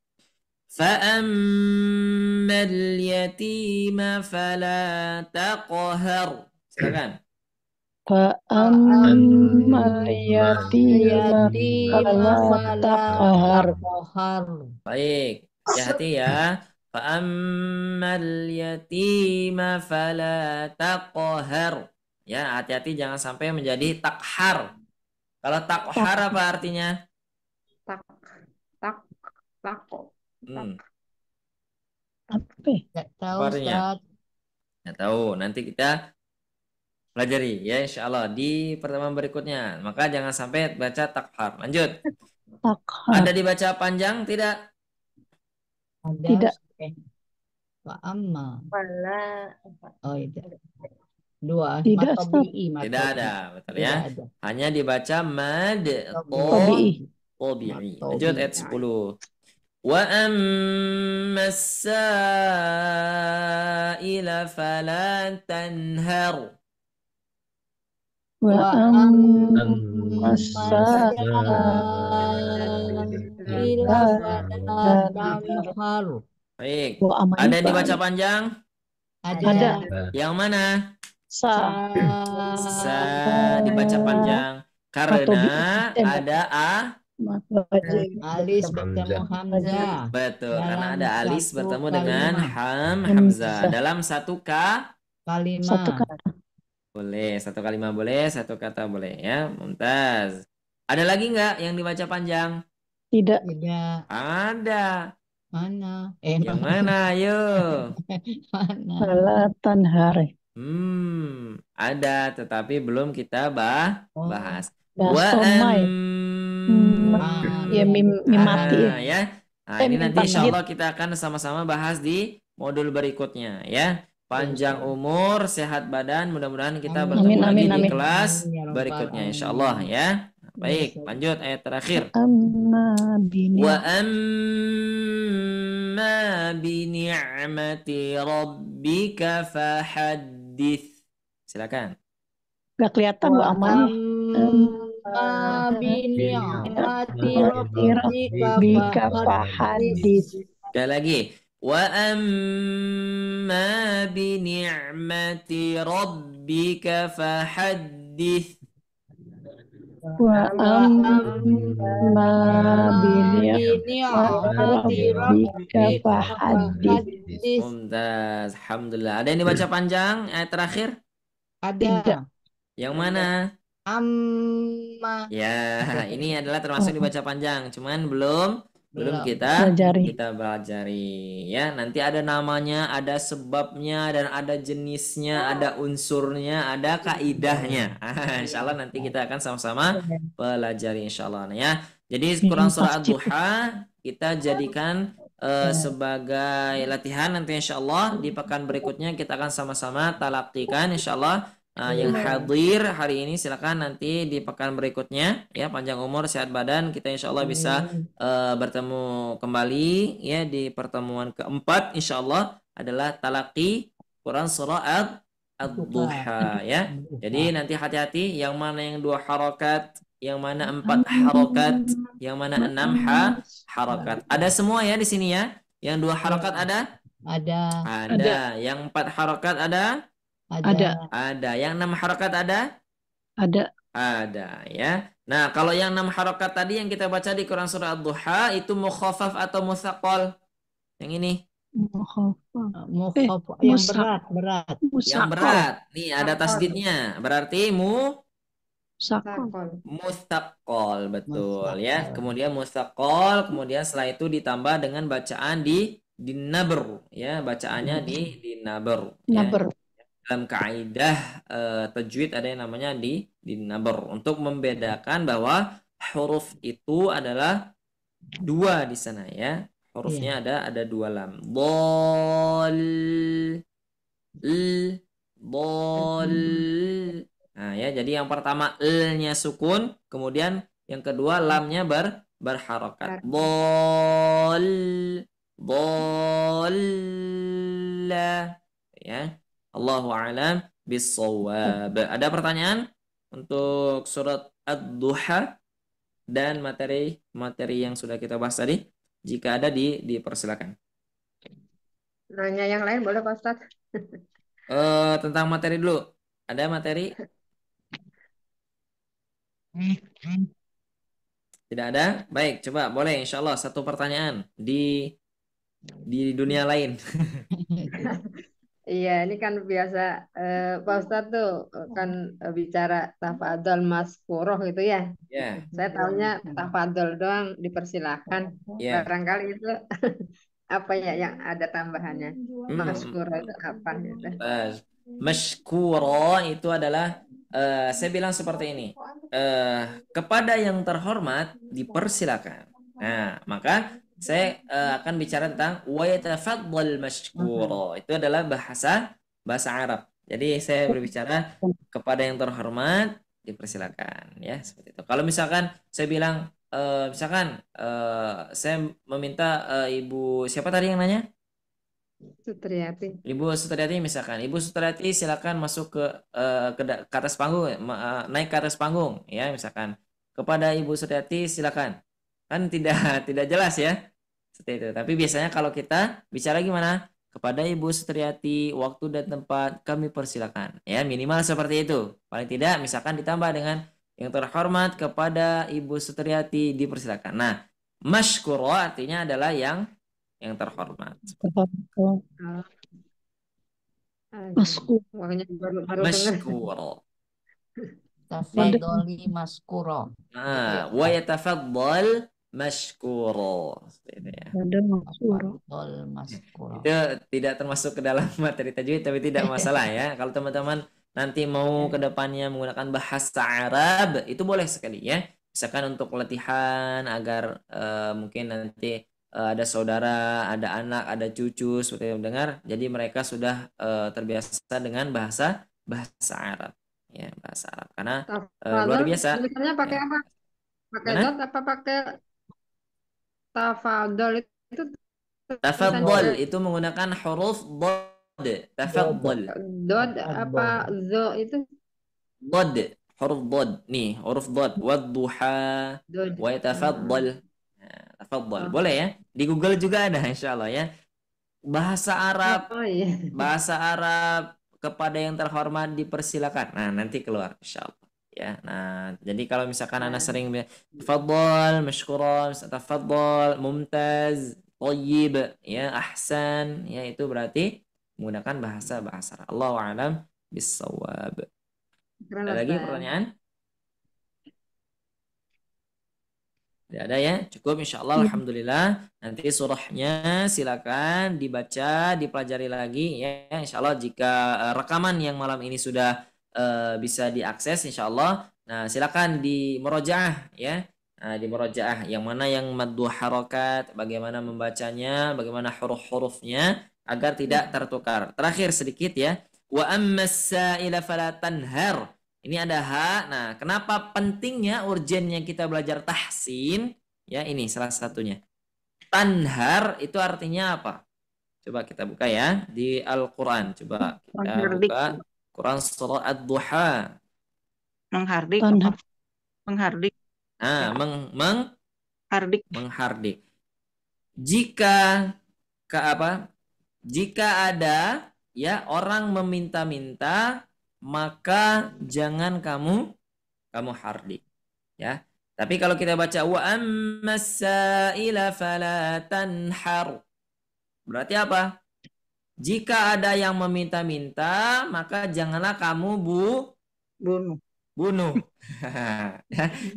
[SPEAKER 2] Fa'ammal yatima fala taqhar. Silakan.
[SPEAKER 4] Fa'ammal yatima fala taqhar.
[SPEAKER 2] Baik, hati-hati ya. Fa'ammal yatima fala taqhar. Ya, hati-hati jangan sampai menjadi takhar. Kalau takhar apa artinya?
[SPEAKER 6] Tako.
[SPEAKER 4] Apa?
[SPEAKER 5] Nggak tahu,
[SPEAKER 2] Ustaz. Nggak tahu. Nanti kita pelajari ya insyaallah di pertemuan berikutnya. Maka jangan sampai baca takhar. Lanjut. Ada dibaca panjang tidak?
[SPEAKER 4] Tidak.
[SPEAKER 5] Wa amma. Itu. 2.
[SPEAKER 4] Tidak,
[SPEAKER 2] Tidak ada, betul ya. Hanya dibaca mad tabi'i. Lanjut ayat 10. Wa ammas sa'ila fala tanhar.
[SPEAKER 4] Wa ammas
[SPEAKER 5] ila tanhar.
[SPEAKER 2] Baik.
[SPEAKER 4] Wa aman
[SPEAKER 2] Ada yang dibaca
[SPEAKER 4] balik.
[SPEAKER 2] panjang?
[SPEAKER 5] Ada.
[SPEAKER 2] Yang mana?
[SPEAKER 4] Sa.
[SPEAKER 2] Sa dibaca panjang karena ada
[SPEAKER 5] Alis bertemu Hamzah.
[SPEAKER 2] betul, karena
[SPEAKER 5] Dalam
[SPEAKER 2] ada alis
[SPEAKER 5] satu
[SPEAKER 2] bertemu dengan
[SPEAKER 5] kalimat.
[SPEAKER 2] Hamzah dalam satu
[SPEAKER 5] Kalimat.
[SPEAKER 4] Satu kata.
[SPEAKER 2] boleh, satu kalimat boleh, satu kata boleh ya. Mumtaz. Ada lagi nggak yang dibaca panjang?
[SPEAKER 4] Tidak.
[SPEAKER 5] Tidak.
[SPEAKER 2] Ada.
[SPEAKER 5] Mana?
[SPEAKER 2] Yang mana? Ayo.
[SPEAKER 5] Mana?
[SPEAKER 4] Fala tanhari.
[SPEAKER 2] Ada, tetapi belum kita bahas.
[SPEAKER 4] Basomai. Ya mim mati ya.
[SPEAKER 2] Ya. Nah, ini nanti insya
[SPEAKER 4] tamjid.
[SPEAKER 2] Allah kita akan sama-sama bahas di modul berikutnya ya. Panjang umur, sehat badan, mudah-mudahan kita bertemu lagi di kelas berikutnya insya Allah ya. Baik, lanjut ayat terakhir. Wa amma bi ni'mati rabbika fahaddits. Silakan.
[SPEAKER 4] Gak kelihatan Bu aman. Bika fahadis.
[SPEAKER 2] Sekali lagi. Wa amma bi ni'mati rabbika fahaddits.
[SPEAKER 4] Wa amma bi ni'mati rabbika fahadis.
[SPEAKER 2] Mumtaz. Alhamdulillah. Ada yang dibaca panjang ayat terakhir?
[SPEAKER 5] Ada.
[SPEAKER 2] Yang mana?
[SPEAKER 5] Amma.
[SPEAKER 2] Ya, ini adalah termasuk dibaca panjang, cuman belum kita pelajari ya. Nanti ada namanya, ada sebabnya, dan ada jenisnya, ada unsurnya, ada kaidahnya. Insya Allah nanti kita akan sama-sama pelajari insya Allah ya. Jadi Quran surah Ad-Duha kita jadikan sebagai latihan nanti insya Allah. Di pekan berikutnya kita akan sama-sama talaktikan insya Allah. Yang hadir hari ini silakan nanti di pekan berikutnya ya, panjang umur sehat badan, kita insya Allah bisa bertemu kembali ya di pertemuan keempat insya Allah adalah talaki Quran surah Ad-Duha ya. Jadi nanti hati-hati yang mana yang 2 harokat, yang mana 4 harokat, yang mana 6 harokat. Ada semua ya di sini ya. Yang 2 harokat ada? Ada. Yang 4 harokat ada? Ada. Yang 6 harokat ada? Ada ya. Nah, kalau yang 6 harokat tadi yang kita baca di Quran surah Ad-Duha itu mukhaffaf atau mutsaqal? Yang ini?
[SPEAKER 5] Mukhaffaf. Yang berat.
[SPEAKER 2] Yang berat. Nih ada tasdidnya. Berarti mutsaqal, betul ya. Kemudian mutsaqal, kemudian setelah itu ditambah dengan bacaan di nabr ya, bacaannya di nabr ya. Dalam kaidah tajwid ada yang namanya di nabr untuk membedakan bahwa huruf itu adalah 2 di sana ya. Hurufnya ada 2 lam. Bol. Nah ya, jadi yang pertama l-nya sukun, kemudian yang kedua lamnya berharokat. Bol. Ya. Allahu a'lam bis-shawab. Ada pertanyaan untuk surat Ad-Duha dan materi yang sudah kita bahas tadi? Jika ada dipersilakan.
[SPEAKER 6] Nanya yang lain boleh Pak Ustadz?
[SPEAKER 2] Tentang materi dulu. Ada materi? Tidak ada? Baik, coba boleh insya Allah satu pertanyaan di dunia lain.
[SPEAKER 6] Iya, ini kan biasa Pak Ustadz tuh kan bicara tafadhol maskuroh gitu ya. Saya tahunya tafadhol doang, dipersilahkan. Barangkali itu apa ya yang ada tambahannya? Maskuroh itu apa gitu?
[SPEAKER 2] Mashkuro itu adalah saya bilang seperti ini. Kepada yang terhormat dipersilakan. Nah, maka saya akan bicara tentang wa yatafaddal mashkura. Itu adalah bahasa Arab. Jadi saya berbicara kepada yang terhormat dipersilakan ya, seperti itu. Kalau misalkan saya bilang saya meminta Ibu siapa tadi yang nanya?
[SPEAKER 6] Sutriati.
[SPEAKER 2] Ibu Sutriati misalkan. Ibu Sutriati silakan masuk ke atas panggung, naik ke atas panggung ya misalkan. Kepada Ibu Sutriati silakan. Kan tidak jelas ya. Seperti itu. Tapi biasanya kalau kita bicara gimana? Kepada Ibu Sutriati, waktu dan tempat kami persilakan. Ya, minimal seperti itu. Paling tidak misalkan ditambah dengan yang terhormat kepada Ibu Sutriati dipersilakan. Nah, masykuro artinya adalah yang terhormat.
[SPEAKER 4] Masku.
[SPEAKER 6] Makanya baru dengar.
[SPEAKER 2] Masykuro.
[SPEAKER 5] Tafadholi maskuro.
[SPEAKER 2] Nah, wa yatafaddal masykuro. Seperti itu ya.
[SPEAKER 4] Ada maskuro.
[SPEAKER 5] Tafadhol maskuro.
[SPEAKER 2] Itu tidak termasuk ke dalam materi tajwid, tapi tidak masalah ya. Kalau teman-teman nanti mau ke depannya menggunakan bahasa Arab, itu boleh sekali ya. Misalkan untuk latihan agar mungkin nanti ada saudara, ada anak, ada cucu seperti yang mendengar. Jadi mereka sudah terbiasa dengan bahasa Arab. Ya, bahasa Arab. Karena luar biasa.
[SPEAKER 6] Tulisannya pakai
[SPEAKER 2] Ya.
[SPEAKER 6] apa? Pakai
[SPEAKER 2] Mana?
[SPEAKER 6] dot apa pakai tafadhol itu
[SPEAKER 2] Tafaddal itu menggunakan huruf dod. Tafaddal.
[SPEAKER 6] dot apa zo itu
[SPEAKER 2] Dod. Huruf dod. Nih, huruf dod. Wadduha.
[SPEAKER 6] dot.
[SPEAKER 2] Wa yatafaddal. Nah, tafaddal. Boleh ya? Di Google juga ada insyaallah ya. Bahasa Arab.
[SPEAKER 6] Oh iya.
[SPEAKER 2] Bahasa Arab kepada yang terhormat dipersilakan. Nah, nanti keluar insyaallah. Ya. Nah, jadi kalau misalkan Anda sering tafaddal, masykuran, tafaddal, mumtaz, thayyib, ya, ahsan, ya itu berarti menggunakan bahasa Arab. Allahu a'lam bissawab. Ada lagi pertanyaan? Tidak ada ya? Cukup insyaallah. Alhamdulillah. Nanti surahnya silakan dibaca, dipelajari lagi ya. Insyaallah jika rekaman yang malam ini sudah bisa diakses insyaallah. Nah, silakan di murojaah ya. Nah, di murojaah yang mana yang maddu harakat, bagaimana membacanya, bagaimana huruf-hurufnya agar tidak tertukar. Terakhir sedikit ya. Wa ammas sa'ila fala tanhar. Ini ada ha. Nah, kenapa pentingnya urgennya kita belajar tahsin? Ya, ini salah satunya. Tanhar itu artinya apa? Coba kita buka ya di Al-Qur'an. Coba kita buka Quran surah Ad-Duha.
[SPEAKER 9] Menghardik. Menghardik.
[SPEAKER 2] Nah,
[SPEAKER 9] Hardik.
[SPEAKER 2] menghardik. Jika ada ya orang meminta-minta, maka jangan kamu hardik ya. Tapi kalau kita baca wa ammas sa'ila fala tanhar, berarti apa? Jika ada yang meminta-minta, maka janganlah kamu bunuh.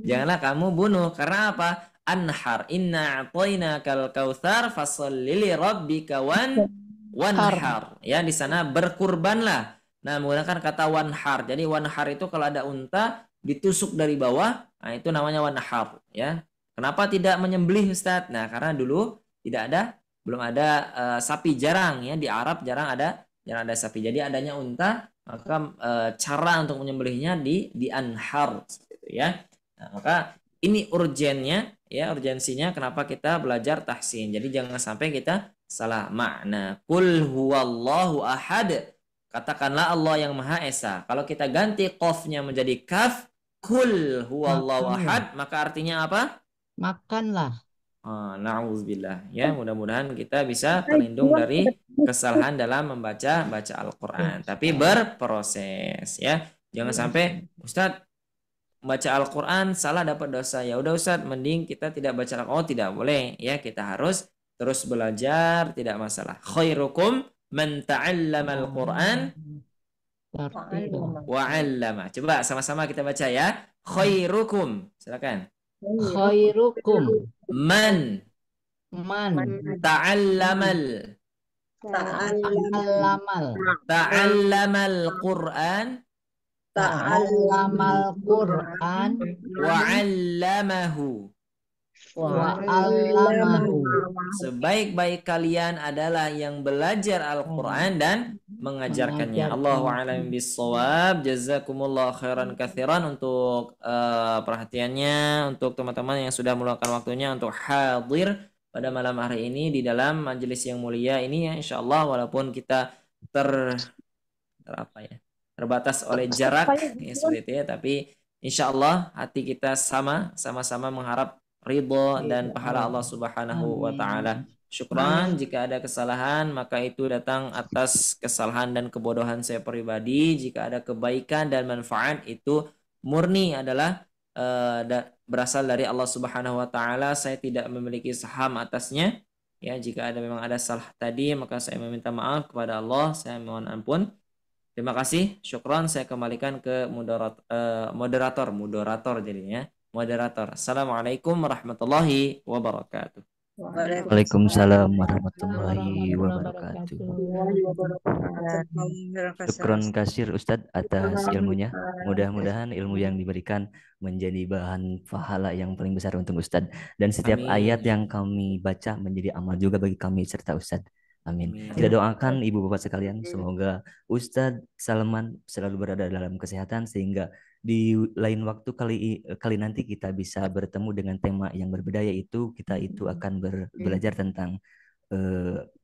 [SPEAKER 2] Janganlah kamu bunuh. Karena apa? Anhar, inna a'tainakal kautsar fasholli li rabbika wanhar. Ya, di sana berkurbanlah. Nah, menggunakan kata wanhar. Jadi wanhar itu kalau ada unta ditusuk dari bawah, nah itu namanya wanhar ya. Kenapa tidak menyembelih Ustaz? Nah, karena dulu belum ada sapi, jarang ya, di Arab jarang ada sapi. Jadi adanya unta, maka cara untuk menyembelihnya di anhar seperti itu ya. Nah, maka ini urgensinya kenapa kita belajar tahsin. Jadi jangan sampai kita salah makna. Qul huwallahu ahad. Katakanlah Allah yang Maha Esa. Kalau kita ganti qafnya menjadi kaf, qul huwallahu ahad, maka artinya apa?
[SPEAKER 5] Makanlah.
[SPEAKER 2] Na'udzubillah. Ya, mudah-mudahan kita bisa terlindung dari kesalahan dalam membaca Al-Qur'an. Tapi berproses ya. Jangan sampai Ustadz membaca Al-Qur'an salah dapat dosa. Ya udah Ustadz, mending kita tidak baca Al-Qur'an. Oh, tidak boleh ya. Kita harus terus belajar, tidak masalah. Khairukum man ta'allamal Qur'an wa 'allama. Coba sama-sama kita baca ya. Khairukum. Silakan.
[SPEAKER 5] Khairukum
[SPEAKER 2] Man ta'allamal Qur'an wa 'allamahu. Sebaik-baik kalian adalah yang belajar Al-Quran dan mengajarkannya. Allahu a'lam bissawab. Jazakumullah khairan katsiran untuk perhatiannya, untuk teman-teman yang sudah meluangkan waktunya untuk hadir pada malam hari ini di dalam majelis yang mulia ini ya. Insyaallah walaupun kita terbatas oleh jarak ya, seperti itu ya, tapi insyaallah hati kita sama-sama mengharap ridho dan pahala Allah Subhanahu wa taala. Syukran, jika ada kesalahan maka itu datang atas kesalahan dan kebodohan saya pribadi. Jika ada kebaikan dan manfaat itu murni adalah berasal dari Allah Subhanahu wa taala. Saya tidak memiliki saham atasnya. Ya, jika memang ada salah tadi maka saya meminta maaf kepada Allah, saya mohon ampun. Terima kasih, syukran. Saya kembalikan ke moderator jadinya. Moderator. Assalamualaikum warahmatullahi wabarakatuh.
[SPEAKER 1] Waalaikumsalam warahmatullahi wabarakatuh. Syukron kasir Ustadz atas ilmunya. Mudah-mudahan ilmu yang diberikan menjadi bahan pahala yang paling besar untuk Ustadz. Dan setiap ayat yang kami baca menjadi amal juga bagi kami serta Ustadz. Amin. Kita doakan ibu bapak sekalian, semoga Ustadz Salman selalu berada dalam kesehatan sehingga di lain waktu kali nanti kita bisa bertemu dengan tema yang berbeda, yaitu kita itu akan belajar tentang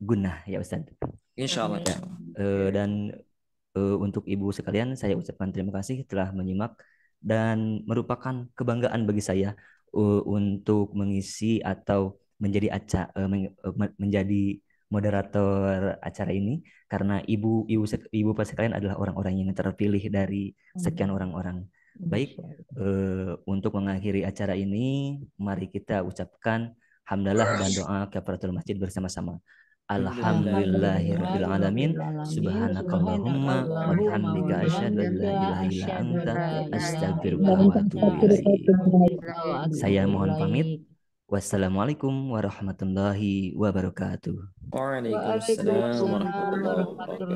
[SPEAKER 1] gunnah ya Ustadz.
[SPEAKER 2] Insya Allah.
[SPEAKER 1] Dan untuk ibu sekalian saya ucapkan terima kasih telah menyimak dan merupakan kebanggaan bagi saya untuk mengisi atau menjadi menjadi moderator acara ini, karena ibu bapak sekalian adalah orang-orang yang terpilih dari sekian orang-orang. Baik, untuk mengakhiri acara ini mari kita ucapkan hamdalah dan doa kafaratul masjid bersama-sama. Alhamdulillahirabbil alamin, subhanakallahumma wa bihamdika asyhadu an la ilaha illa anta astaghfiruka wa atubu ilaik. Saya mohon pamit. Wassalamualaikum warahmatullahi wabarakatuh.
[SPEAKER 2] Waalaikumsalam warahmatullahi wabarakatuh.